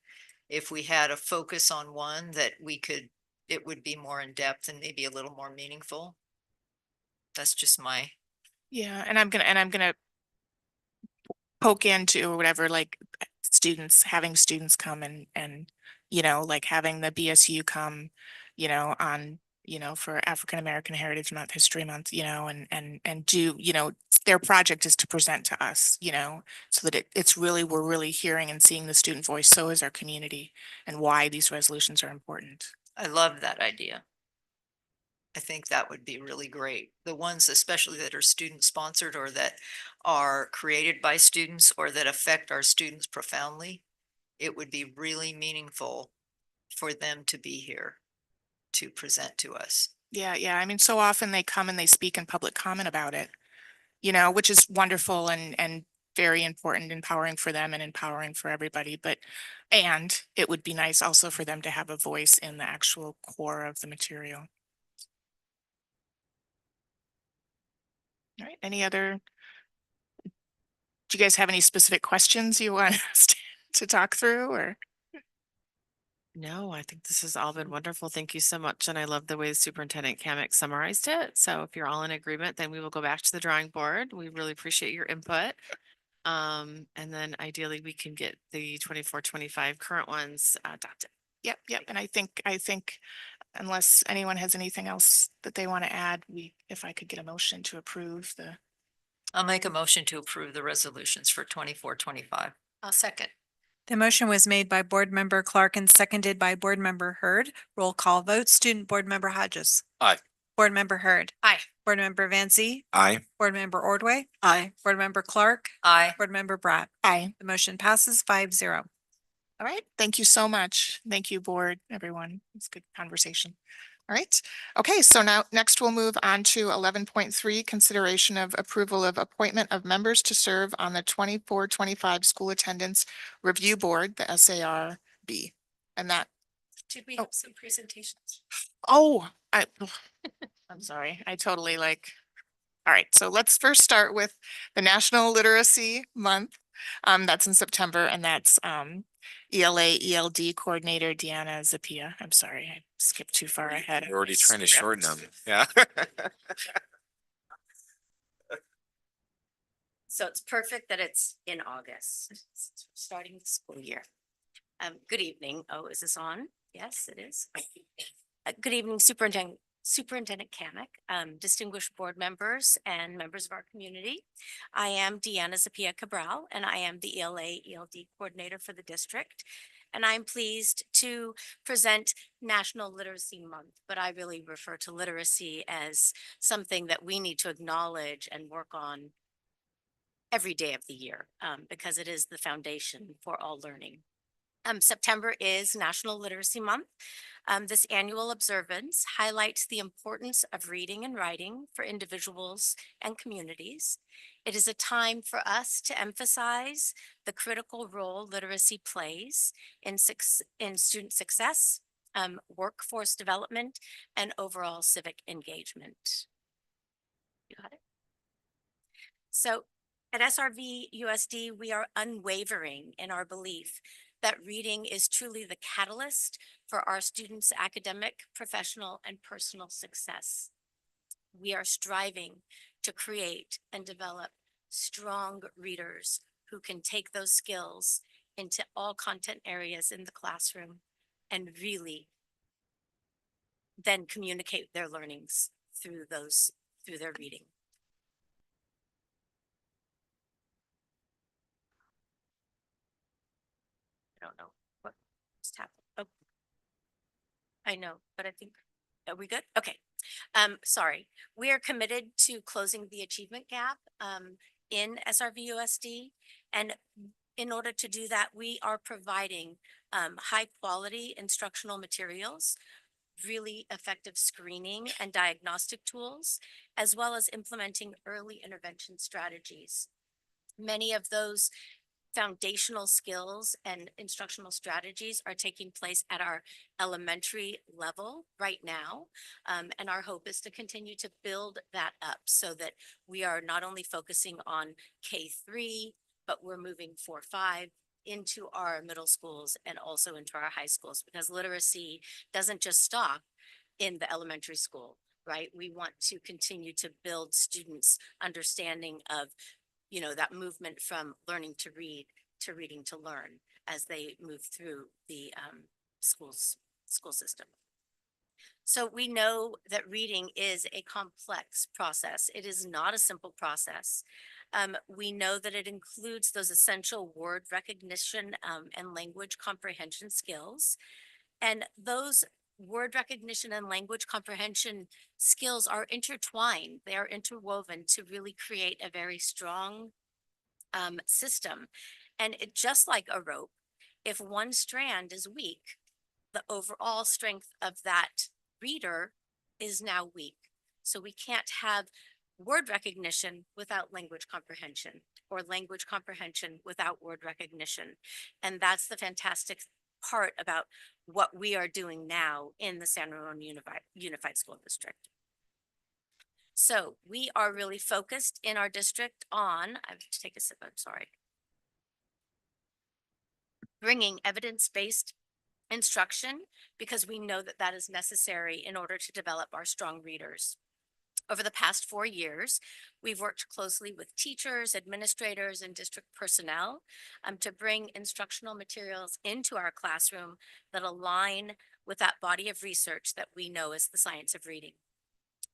if we had a focus on one that it would be more in depth and maybe a little more meaningful. That's just my. Yeah, and I'm gonna poke into or whatever, like having students come and like having the BSU come, on, for African American Heritage Month, History Month, and do, their project is to present to us, so that we're really hearing and seeing the student voice. So is our community, and why these resolutions are important. I love that idea. I think that would be really great. The ones especially that are student sponsored, or that are created by students, or that affect our students profoundly. It would be really meaningful for them to be here to present to us. Yeah. I mean, so often they come and they speak in public comment about it, which is wonderful and very important, empowering for them and empowering for everybody. And it would be nice also for them to have a voice in the actual core of the material. All right. Do you guys have any specific questions you want us to talk through, or? No, I think this has all been wonderful. Thank you so much. And I love the way Superintendent Kamick summarized it. So if you're all in agreement, then we will go back to the drawing board. We really appreciate your input. And then ideally we can get the 24-25 current ones adopted. Yep. And I think unless anyone has anything else that they want to add, if I could get a motion to approve I'll make a motion to approve the resolutions for 24-25. I'll second. The motion was made by Board Member Clark and seconded by Board Member Hurd. Roll call vote. Student Board Member Hodges. Aye. Board Member Hurd. Aye. Board Member Van Zee. Aye. Board Member Ordway. Aye. Board Member Clark. Aye. Board Member Bratt. Aye. The motion passes 5-0. All right. Thank you so much. Thank you, board, everyone. It's good conversation. All right. Okay. So next we'll move on to 11.3, consideration of approval of appointment of members to serve on the 24-25 school attendance review board, the SARB. And that. Did we have some presentations? Oh, I'm sorry. I totally All right, so let's first start with the National Literacy Month. That's in September, and that's ELA, ELD Coordinator Deanna Zapia. I'm sorry, I skipped too far ahead. We're already trying to Script. shorten them. Yeah. So it's perfect that it's in August, starting the school year. Good evening. Oh, is this on? Yes, it is. Good evening, Superintendent Kamick, distinguished board members and members of our community. I am Deanna Zapia Cabral, and I am the ELA ELD coordinator for the district. And I'm pleased to present National Literacy Month, but I really refer to literacy as something that we need to acknowledge and work on every day of the year, because it is the foundation for all learning. September is National Literacy Month. This annual observance highlights the importance of reading and writing for individuals and communities. It is a time for us to emphasize the critical role literacy plays in student success, workforce development, and overall civic engagement. You got it? So at SRVUSD, we are unwavering in our belief that reading is truly the catalyst for our students' academic, professional, and personal success. We are striving to create and develop strong readers who can take those skills into all content areas in the classroom and really then communicate their learnings through their reading. I don't know what just happened. Oh, I know, but I think, are we good? Okay. Sorry. We are committed to closing the achievement gap in SRVUSD. And in order to do that, we are providing high quality instructional materials, really effective screening and diagnostic tools, as well as implementing early intervention strategies. Many of those foundational skills and instructional strategies are taking place at our elementary level right now. And our hope is to continue to build that up so that we are not only focusing on K-3, but we're moving 4-5 into our middle schools and also into our high schools, because literacy doesn't just stop in the elementary school, right? We want to continue to build students' understanding of that movement from learning to read to reading to learn as they move through the school system. So we know that reading is a complex process. It is not a simple process. We know that it includes those essential word recognition and language comprehension skills. And those word recognition and language comprehension skills are intertwined. They are interwoven to really create a very strong system. And just like a rope, if one strand is weak, the overall strength of that reader is now weak. So we can't have word recognition without language comprehension, or language comprehension without word recognition. And that's the fantastic part about what we are doing now in the San Ramon Unified School District. So we are really focused in our district on, I have to take a sip, I'm sorry, bringing evidence-based instruction, because we know that that is necessary in order to develop our strong readers. Over the past 4 years, we've worked closely with teachers, administrators, and district personnel to bring instructional materials into our classroom that align with that body of research that we know is the science of reading.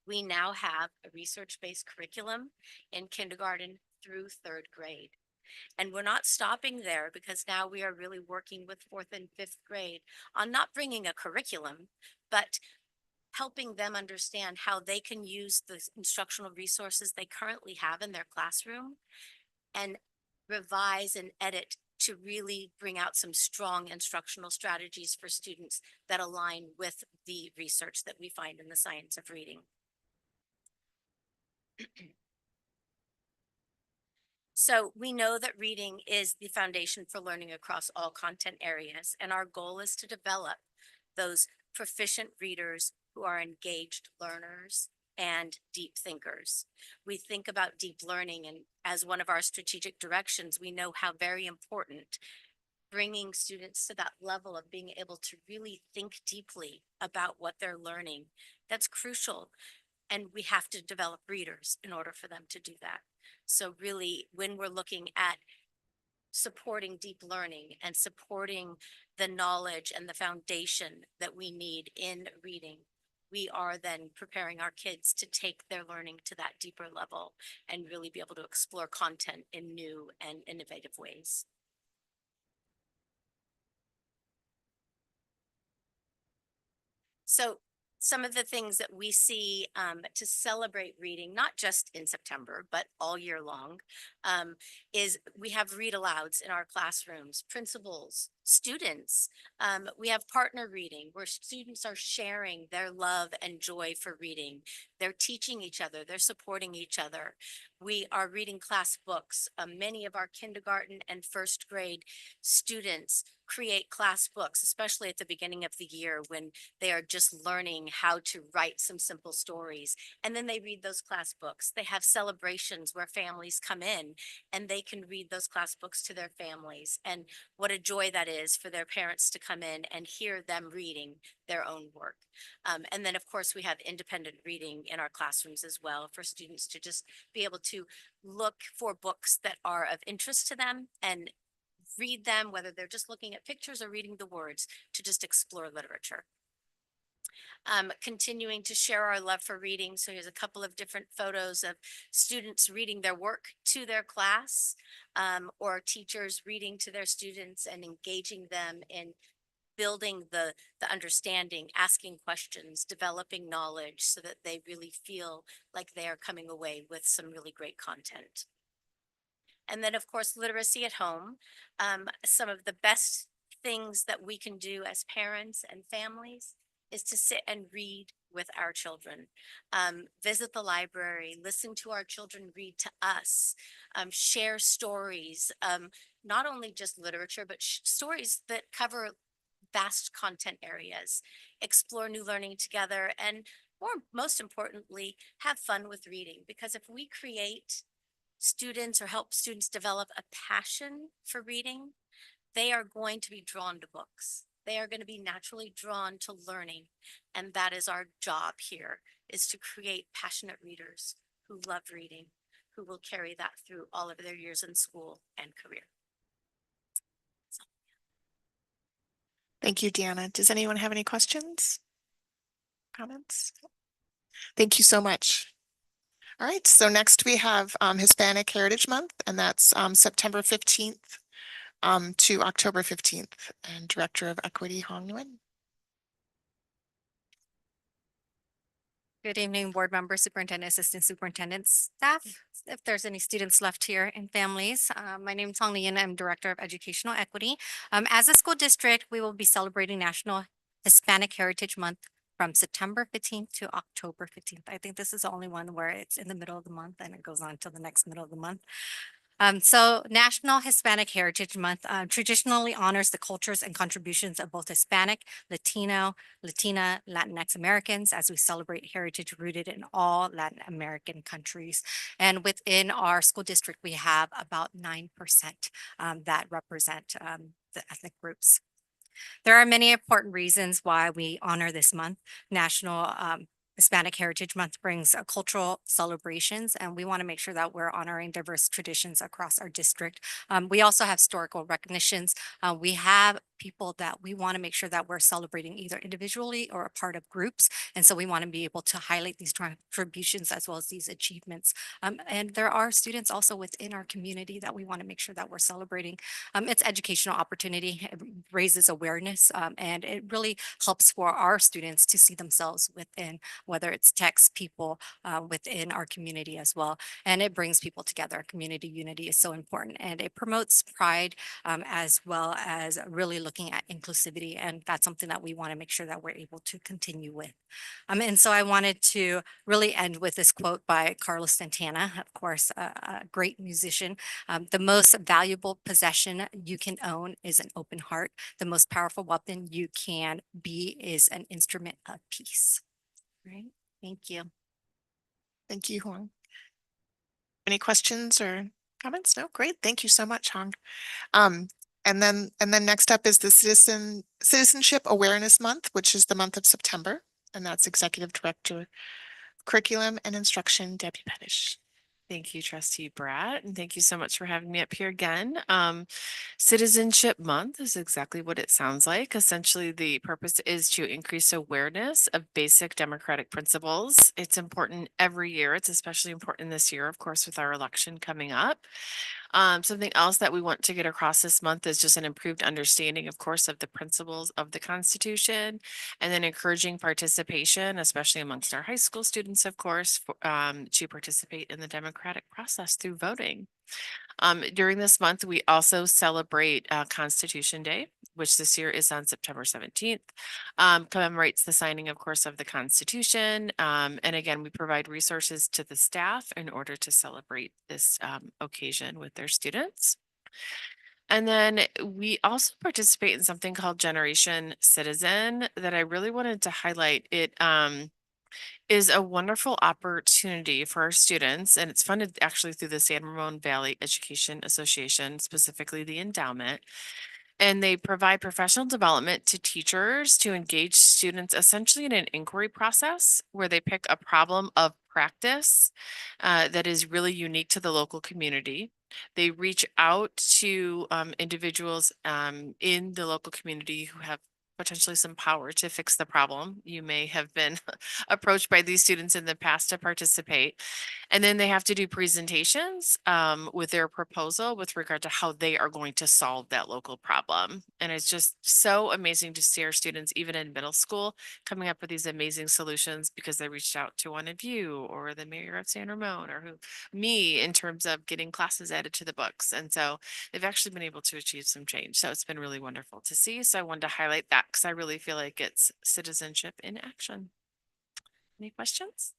We now have a research-based curriculum in kindergarten through 3rd grade. And we're not stopping there, because now we are really working with 4th and 5th grade on not bringing a curriculum, but helping them understand how they can use the instructional resources they currently have in their classroom and revise and edit to really bring out some strong instructional strategies for students that align with the research that we find in the science of reading. So we know that reading is the foundation for learning across all content areas, and our goal is to develop those proficient readers who are engaged learners and deep thinkers. We think about deep learning, and as one of our strategic directions, we know how very important bringing students to that level of being able to really think deeply about what they're learning. That's crucial. And we have to develop readers in order for them to do that. So really, when we're looking at supporting deep learning and supporting the knowledge and the foundation that we need in reading, we are then preparing our kids to take their learning to that deeper level and really be able to explore content in new and innovative ways. So some of the things that we see to celebrate reading, not just in September, but all year long, is we have read alouds in our classrooms, principals, students. We have partner reading where students are sharing their love and joy for reading. They're teaching each other, they're supporting each other. We are reading class books. Many of our kindergarten and first grade students create class books, especially at the beginning of the year when they are just learning how to write some simple stories. And then they read those class books. They have celebrations where families come in and they can read those class books to their families. And what a joy that is for their parents to come in and hear them reading their own work. And then, of course, we have independent reading in our classrooms as well for students to just be able to look for books that are of interest to them and read them, whether they're just looking at pictures or reading the words, to just explore literature. Continuing to share our love for reading. So here's a couple of different photos of students reading their work to their class, or teachers reading to their students and engaging them in building the understanding, asking questions, developing knowledge so that they really feel like they are coming away with some really great content. And then, of course, literacy at home. Some of the best things that we can do as parents and families is to sit and read with our children, visit the library, listen to our children read to us, share stories, not only just literature, but stories that cover vast content areas, explore new learning together, and most importantly, have fun with reading. Because if we create students or help students develop a passion for reading, they are going to be drawn to books. They are going to be naturally drawn to learning. And that is our job here, is to create passionate readers who love reading, who will carry that through all of their years in school and career. Thank you, Deanna. Does anyone have any questions? Comments? Thank you so much. All right, so next we have Hispanic Heritage Month, and that's September 15th to October 15th. And Director of Equity, Hong Nguyen. Good evening, board members, superintendent, assistant superintendent, staff. If there's any students left here and families, my name is Hong Nguyen. I'm Director of Educational Equity. As a school district, we will be celebrating National Hispanic Heritage Month from September 15th to October 15th. I think this is the only one where it's in the middle of the month and it goes on till the next middle of the month. So National Hispanic Heritage Month traditionally honors the cultures and contributions of both Hispanic, Latino, Latina, Latinx Americans as we celebrate heritage rooted in all Latin American countries. And within our school district, we have about 9% that represent the ethnic groups. There are many important reasons why we honor this month. National Hispanic Heritage Month brings cultural celebrations, and we want to make sure that we're honoring diverse traditions across our district. We also have historical recognitions. We have people that we want to make sure that we're celebrating either individually or a part of groups. And so we want to be able to highlight these contributions as well as these achievements. And there are students also within our community that we want to make sure that we're celebrating. It's educational opportunity, it raises awareness, and it really helps for our students to see themselves within, whether it's text people within our community as well. And it brings people together. Community unity is so important, and it promotes pride as well as really looking at inclusivity. And that's something that we want to make sure that we're able to continue with. And so I wanted to really end with this quote by Carlos Santana, of course, a great musician. The most valuable possession you can own is an open heart. The most powerful weapon you can be is an instrument of peace. Right? Thank you. Thank you, Huang. Any questions or comments? No, great. Thank you so much, Hong. And then next up is the Citizenship Awareness Month, which is the month of September. And that's Executive Director of Curriculum and Instruction, Debbie Pettish. Thank you, Trustee Bratt, and thank you so much for having me up here again. Citizenship Month is exactly what it sounds like. Essentially, the purpose is to increase awareness of basic democratic principles. It's important every year. It's especially important this year, of course, with our election coming up. Something else that we want to get across this month is just an improved understanding, of course, of the principles of the Constitution, and then encouraging participation, especially amongst our high school students, of course, to participate in the democratic process through voting. During this month, we also celebrate Constitution Day, which this year is on September 17th, commemorates the signing, of course, of the Constitution. And again, we provide resources to the staff in order to celebrate this occasion with their students. And then we also participate in something called Generation Citizen that I really wanted to highlight. It is a wonderful opportunity for our students, and it's funded actually through the San Ramon Valley Education Association, specifically the endowment. And they provide professional development to teachers to engage students essentially in an inquiry process where they pick a problem of practice that is really unique to the local community. They reach out to individuals in the local community who have potentially some power to fix the problem. You may have been approached by these students in the past to participate. And then they have to do presentations with their proposal with regard to how they are going to solve that local problem. And it's just so amazing to see our students, even in middle school, coming up with these amazing solutions because they reached out to one of you or the mayor of San Ramon or me in terms of getting classes added to the books. And so they've actually been able to achieve some change. So it's been really wonderful to see. So I wanted to highlight that because I really feel like it's citizenship in action. Any questions?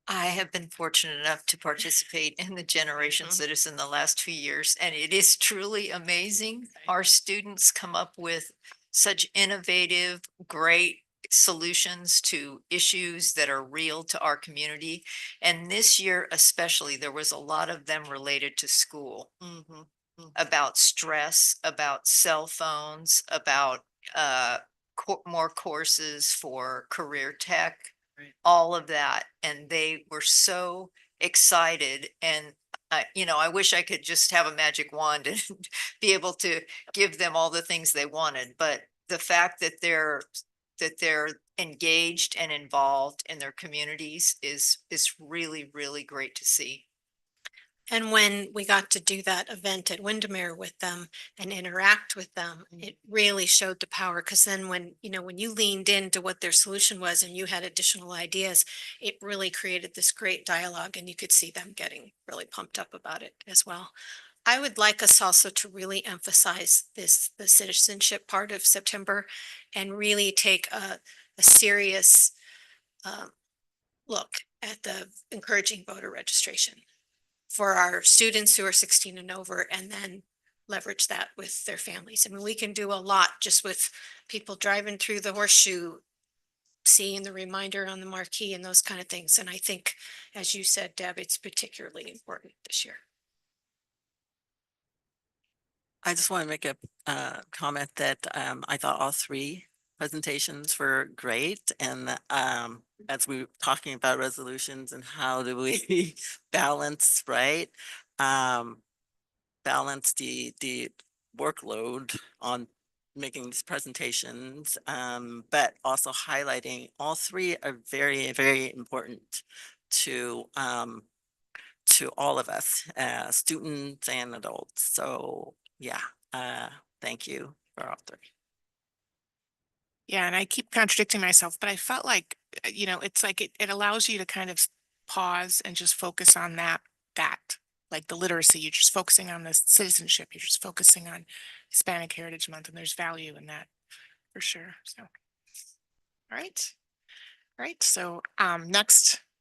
I have been fortunate enough to participate in the Generation Citizen the last 2 years, and it is truly amazing. Our students come up with such innovative, great solutions to issues that are real to our community. And this year especially, there was a lot of them related to school, about stress, about cell phones, about more courses for career tech, all of that. And they were so excited. And, I wish I could just have a magic wand and be able to give them all the things they wanted. But the fact that they're engaged and involved in their communities is really, really great to see. And when we got to do that event at Windermere with them and interact with them, it really showed the power. Because then when you leaned into what their solution was and you had additional ideas, it really created this great dialogue and you could see them getting really pumped up about it as well. I would like us also to really emphasize the citizenship part of September and really take a serious look at the encouraging voter registration for our students who are 16 and over, and then leverage that with their families. I mean, we can do a lot just with people driving through the horseshoe, seeing the reminder on the marquee and those kind of things. And I think, as you said, Deb, it's particularly important this year. I just want to make a comment that I thought all three presentations were great. And as we were talking about resolutions and how do we balance, right? Balance the workload on making these presentations, but also highlighting all three are very, very important to all of us, students and adults. So yeah, thank you for all three. Yeah, and I keep contradicting myself, but I felt like, it's like it allows you to kind of pause and just focus on that, like the literacy, you're just focusing on the citizenship, you're just focusing on Hispanic Heritage Month, and there's value in that for sure. So, all right. Right. So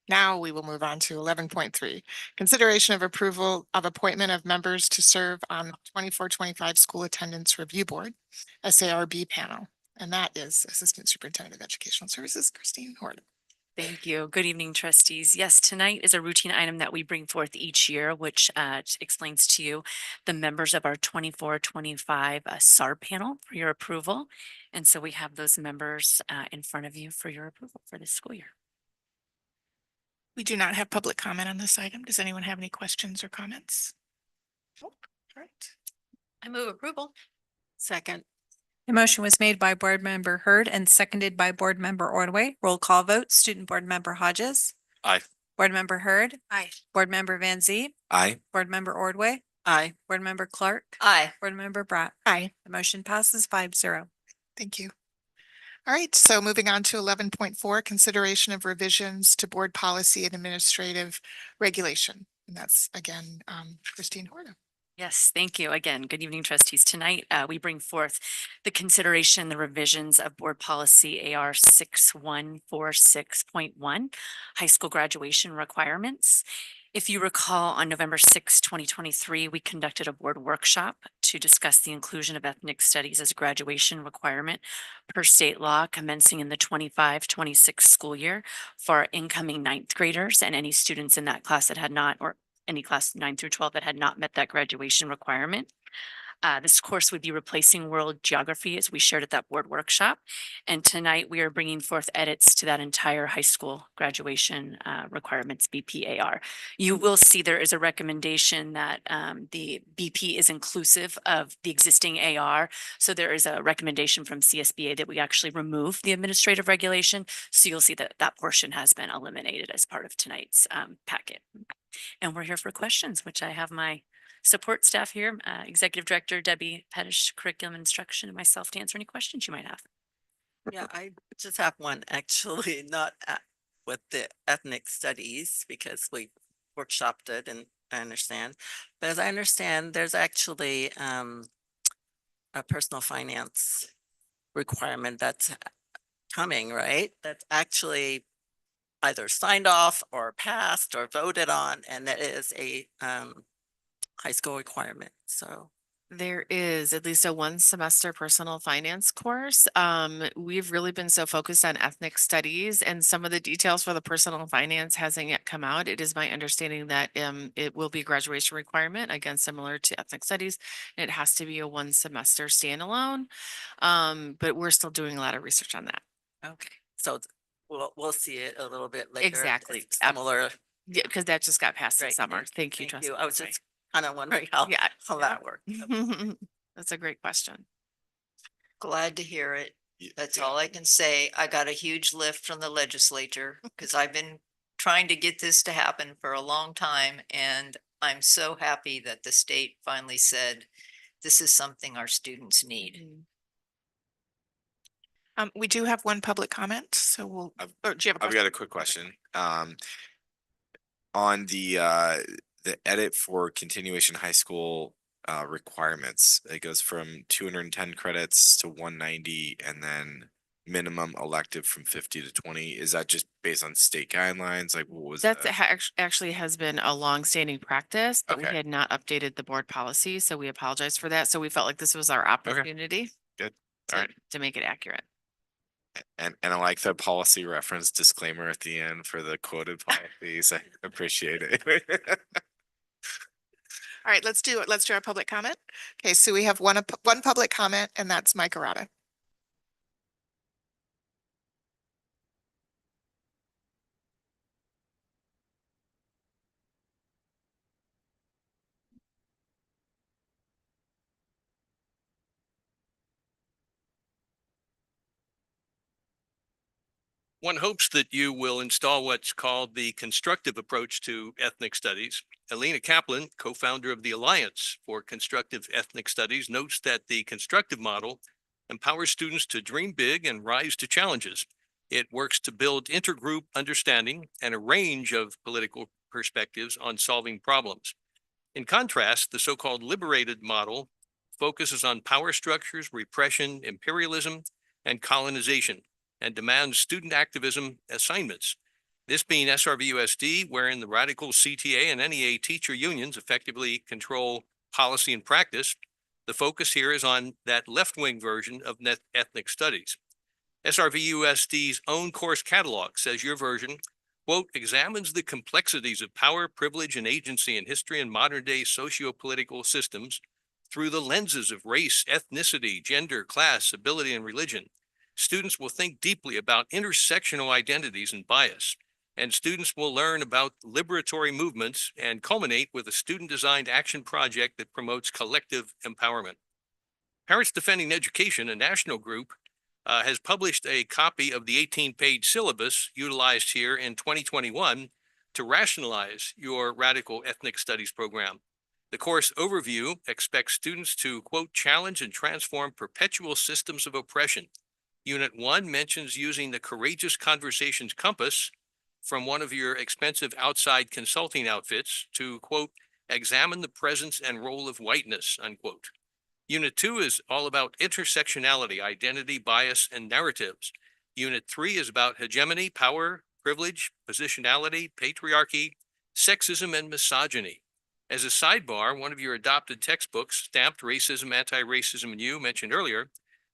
now we will move on to 11.3, consideration of approval of appointment of members to serve on the 24-25 School Attendance Review Board, SARB panel. And that is Assistant Superintendent of Educational Services, Christine Horton. Thank you. Good evening, trustees. Yes, tonight is a routine item that we bring forth each year, which explains to you the members of our 24-25 SARB panel for your approval. And so we have those members in front of you for your approval for this school year. We do not have public comment on this item. Does anyone have any questions or comments? Nope. All right. I move approval. Second. The motion was made by Board Member Hurd and seconded by Board Member Ordway. Roll call vote, Student Board Member Hodges. Aye. Board Member Hurd. Aye. Board Member Van Zee. Aye. Board Member Ordway. Aye. Board Member Clark. Aye. Board Member Bratt. Aye. The motion passes 5-0. Thank you. All right, so moving on to 11.4, consideration of revisions to board policy and administrative regulation. And that's again, Christine Horta. Yes, thank you. Again, good evening, trustees. Tonight, we bring forth the consideration, the revisions of Board Policy AR 6146.1, high school graduation requirements. If you recall, on November 6, 2023, we conducted a board workshop to discuss the inclusion of ethnic studies as a graduation requirement per state law commencing in the 25-26 school year for our incoming ninth graders and any students in that class that had not, or any class 9 through 12 that had not met that graduation requirement. This course would be replacing world geography as we shared at that board workshop. And tonight we are bringing forth edits to that entire high school graduation requirements BPAR. You will see there is a recommendation that the BP is inclusive of the existing AR. So there is a recommendation from CSBA that we actually remove the administrative regulation. So you'll see that that portion has been eliminated as part of tonight's packet. And we're here for questions, which I have my support staff here, Executive Director Debbie Pettish, Curriculum Instruction, and myself to answer any questions you might have. Yeah, I just have one actually, not with the ethnic studies because we workshopped it and I understand. But as I understand, there's actually a personal finance requirement that's coming, right? That's actually either signed off or passed or voted on, and that is a high school requirement. So There is at least a 1 semester personal finance course. We've really been so focused on ethnic studies and some of the details for the personal finance hasn't yet come out. It is my understanding that it will be a graduation requirement, again, similar to ethnic studies. It has to be a 1 semester standalone. But we're still doing a lot of research on that. okay, so we'll see it a little bit later. Exactly. It's similar. Yeah, because that just got passed this Right, summer. Thank you, Thank trustee. you. I was just kind of wondering how that worked. That's a great question. Glad to hear it. That's all I can say. I got a huge lift from the legislature because I've been trying to get this to happen for a long time. And I'm so happy that the state finally said, this is something our students need. We do have one public comment, so we'll, or do you have a I've question? got a quick question. On the edit for continuation high school requirements, it goes from 210 credits to 190 and then minimum elective from 50 to 20. Is that just based on state guidelines? Like what was That's that? actually has been a long-standing practice, but we Okay. had not updated the board policy, so we apologize for that. So we felt like this was our opportunity Good. All right. to make it accurate. And I like the policy reference disclaimer at the end for the quoted policies. I appreciate it. All right, let's do it. Let's do our public comment. Okay, so we have one public comment, and that's Mike Arata. One hopes that you will install what's called the constructive approach to ethnic studies. Alina Kaplan, co-founder of the Alliance for Constructive Ethnic Studies, notes that the constructive model empowers students to dream big and rise to challenges. It works to build intergroup understanding and a range of political perspectives on solving problems. In contrast, the so-called liberated model focuses on power structures, repression, imperialism, and colonization, and demands student activism assignments. This being SRVUSD, wherein the radical CTA and NEA teacher unions effectively control policy and practice, the focus here is on that left-wing version of ethnic studies. SRVUSD's own course catalog says your version, quote, examines the complexities of power, privilege, and agency in history and modern-day socio-political systems through the lenses of race, ethnicity, gender, class, ability, and religion. Students will think deeply about intersectional identities and bias, and students will learn about liberatory movements and culminate with a student-designed action project that promotes collective empowerment. Parents Defending Education, a national group, has published a copy of the 18-page syllabus utilized here in 2021 to rationalize your radical ethnic studies program. The course overview expects students to, quote, challenge and transform perpetual systems of oppression. Unit 1 mentions using the Courageous Conversations Compass from one of your expensive outside consulting outfits to, quote, examine the presence and role of whiteness, unquote. Unit 2 is all about intersectionality, identity, bias, and narratives. Unit 3 is about hegemony, power, privilege, positionality, patriarchy, sexism, and misogyny. As a sidebar, one of your adopted textbooks, Stamped Racism, Anti-Racism, and You, mentioned earlier,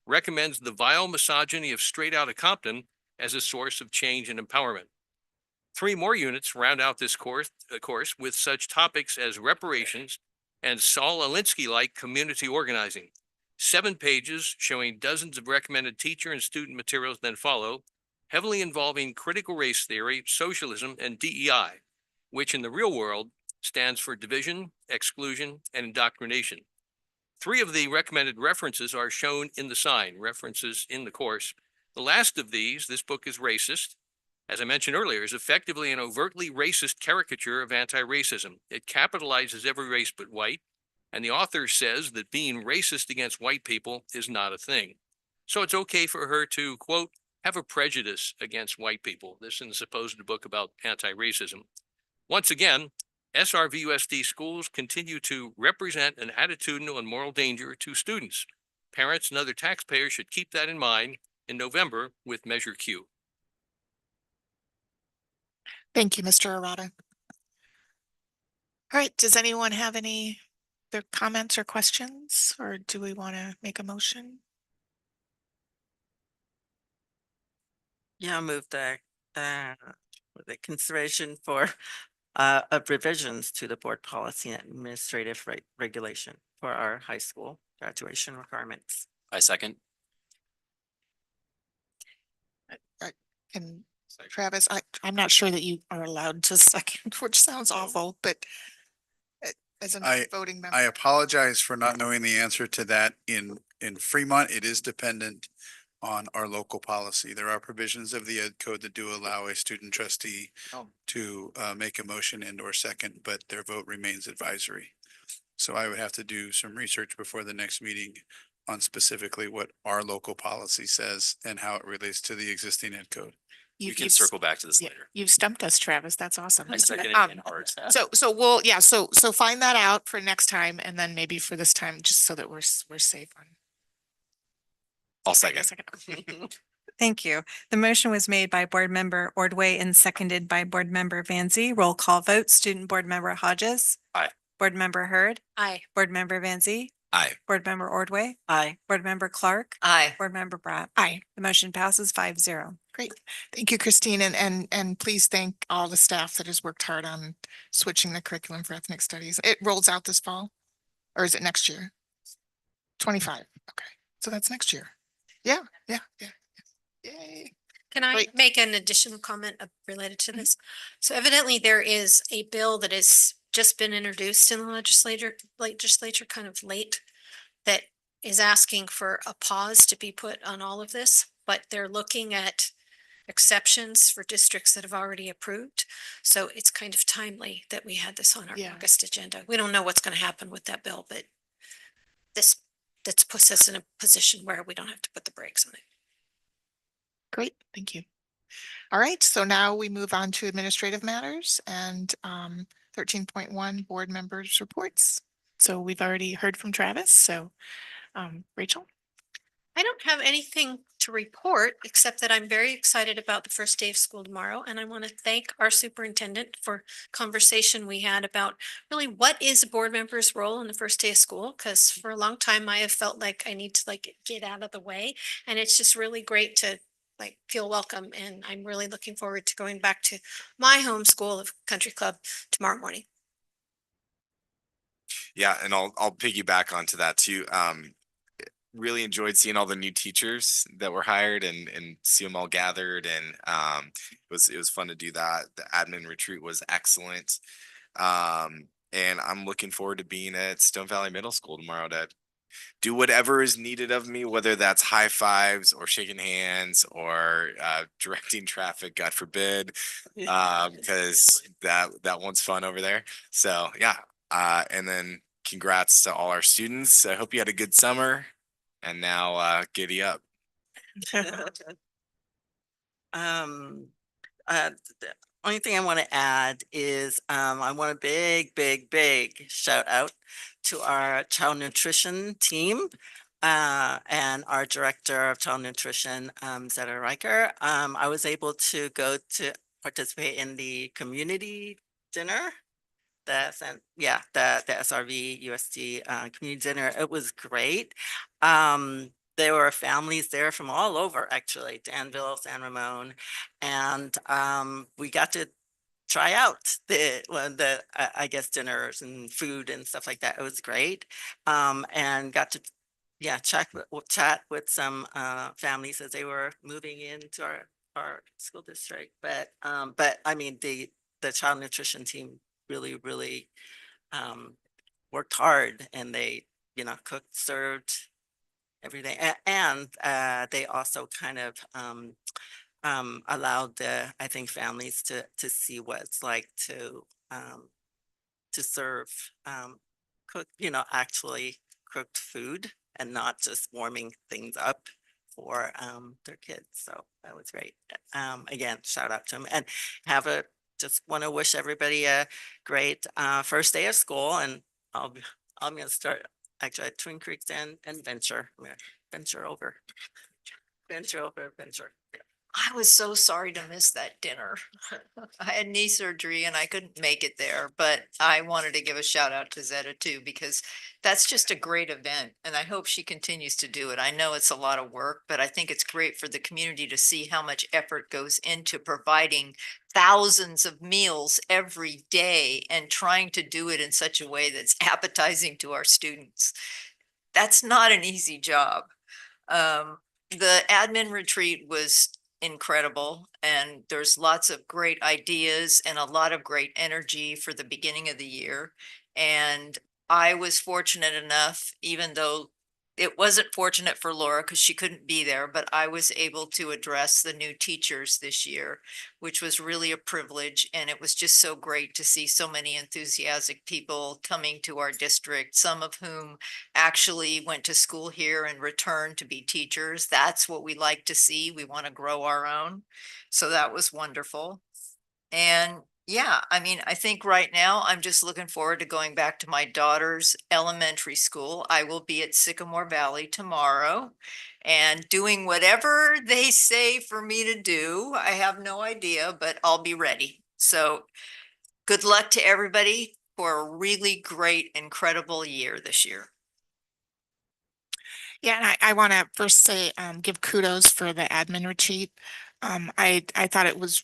recommends the vile misogyny of Straight Outta Compton as a source of change and empowerment. 3 more units round out this course with such topics as reparations and Saul Alinsky-like community organizing. 7 pages showing dozens of recommended teacher and student materials then follow, heavily involving critical race theory, socialism, and DEI, which in the real world stands for division, exclusion, and indoctrination. 3 of the recommended references are shown in the sign, references in the course. The last of these, This Book is Racist, as I mentioned earlier, is effectively an overtly racist caricature of anti-racism. It capitalizes every race but white, and the author says that being racist against white people is not a thing. So it's okay for her to, quote, have a prejudice against white people. This in the supposed book about anti-racism. Once again, SRVUSD schools continue to represent an attitudinal and moral danger to students. Parents and other taxpayers should keep that in mind in November with Measure Q. Thank you, Mr. Arata. All right, does anyone have any other comments or questions, or do we want to make a motion? Yeah, I'll move the consideration for of revisions to the board policy and administrative regulation for our high school graduation requirements. I second. And Travis, I'm not sure that you are allowed to second, which sounds awful, but as a voting member. I apologize for not knowing the answer to that. In Fremont, it is dependent on our local policy. There are provisions of the ed code that do allow a student trustee to make a motion and or second, but their vote remains advisory. So I would have to do some research before the next meeting on specifically what our local policy says and how it relates to the existing ed code. We can circle back to this later. You've stumped us, Travis. That's awesome. I second it in heart. So we'll, so find that out for next time, and then maybe for this time, just so that we're safe on. I'll second. Thank you. The motion was made by Board Member Ordway and seconded by Board Member Van Zee. Roll call vote. Student Board Member Hodges. Aye. Board Member Hurd. Aye. Board Member Van Zee. Aye. Board Member Ordway. Aye. Board Member Clark. Aye. Board Member Bratt. Aye. The motion passes 5-0. Great. Thank you, Christine. And please thank all the staff that has worked hard on switching the curriculum for ethnic studies. It rolls out this fall, or is it next year? 25. Okay. So that's next year. Yeah. Yay. Can I Great. make an additional comment related to this? So evidently there is a bill that has just been introduced in the legislature kind of late, that is asking for a pause to be put on all of this, but they're looking at exceptions for districts that have already approved. So it's kind of timely that we had this on our August agenda. We don't know what's going to happen with that bill, but this puts us in a position where we don't have to put the brakes on it. Great. Thank you. All right. So now we move on to administrative matters and 13.1 board members reports. So we've already heard from Travis. So Rachel. I don't have anything to report, except that I'm very excited about the first day of school tomorrow. And I want to thank our superintendent for conversation we had about really what is a board member's role in the first day of school. Because for a long time, I have felt like I need to get out of the way. And it's just really great to like feel welcome. And I'm really looking forward to going back to my home school of Country Club tomorrow morning. Yeah, and I'll piggyback onto that too. Really enjoyed seeing all the new teachers that were hired and see them all gathered, and it was fun to do that. The admin retreat was excellent. And I'm looking forward to being at Stone Valley Middle School tomorrow to do whatever is needed of me, whether that's high fives or shaking hands or directing traffic, God forbid, because that one's fun over there. So yeah, and then congrats to all our students. I hope you had a good summer, and now giddy up. The only thing I want to add is I want a big shout out to our child nutrition team and our director of child nutrition, Zeta Riker. I was able to go to participate in the community dinner. The SRVUSD community dinner. It was great. There were families there from all over, actually, Danville, San Ramon, and we got to try out I guess dinners and food and stuff like that. It was great, and got to chat with some families as they were moving into our school district. But I mean the child nutrition team really worked hard, and they cooked, served everything, and they also kind of allowed I think families to see what it's like to serve cook actually cooked food and not just warming things up for their kids. So that was great. Again, shout out to them, and just want to wish everybody a great first day of school. And I'm going to start actually at Twin Creeks and Venture. I'm going to venture over. I was so sorry to miss that dinner. I had knee surgery and I couldn't make it there, but I wanted to give a shout out to Zeta too, because that's just a great event and I hope she continues to do it. I know it's a lot of work, but I think it's great for the community to see how much effort goes into providing thousands of meals every day and trying to do it in such a way that's appetizing to our students. That's not an easy job. The admin retreat was incredible, and there's lots of great ideas and a lot of great energy for the beginning of the year. And I was fortunate enough, even though it wasn't fortunate for Laura because she couldn't be there, but I was able to address the new teachers this year, which was really a privilege. And it was just so great to see so many enthusiastic people coming to our district, some of whom actually went to school here and returned to be teachers. That's what we like to see. We want to grow our own. So that was wonderful. And yeah, I mean, I think right now I'm just looking forward to going back to my daughter's elementary school. I will be at Sycamore Valley tomorrow and doing whatever they say for me to do. I have no idea, but I'll be ready. So good luck to everybody for a really great, incredible year this year. Yeah, and I want to first say, give kudos for the admin retreat. I thought it was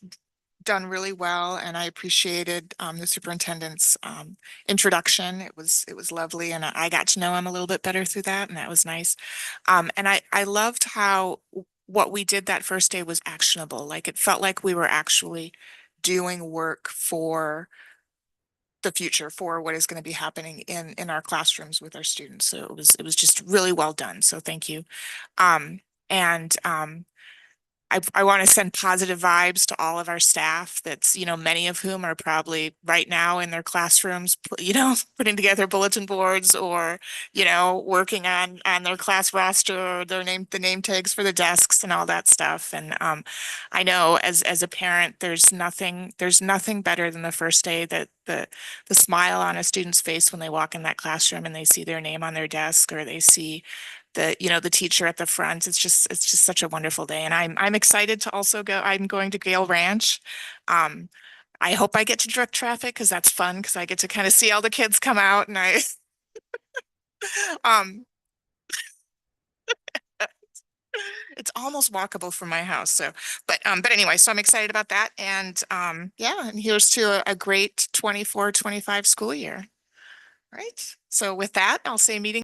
done really well, and I appreciated the superintendent's introduction. It was lovely, and I got to know him a little bit better through that, and that was nice. And I loved how what we did that first day was actionable. Like it felt like we were actually doing work for the future, for what is going to be happening in our classrooms with our students. So it was just really well done. So thank you. And I want to send positive vibes to all of our staff that's, many of whom are probably right now in their classrooms, putting together bulletin boards or, working on their class roster or the name tags for the desks and all that stuff. And I know as a parent, there's nothing better than the first day that the smile on a student's face when they walk in that classroom and they see their name on their desk or they see the teacher at the front. It's just such a wonderful day. And I'm excited to also go. I'm going to Gale Ranch. I hope I get to direct traffic because that's fun because I get to kind of see all the kids come out and I It's almost walkable from my house. So, but anyway, so I'm excited about that. And yeah, and here's to a great 24-25 school year. Right. So with that, I'll say meeting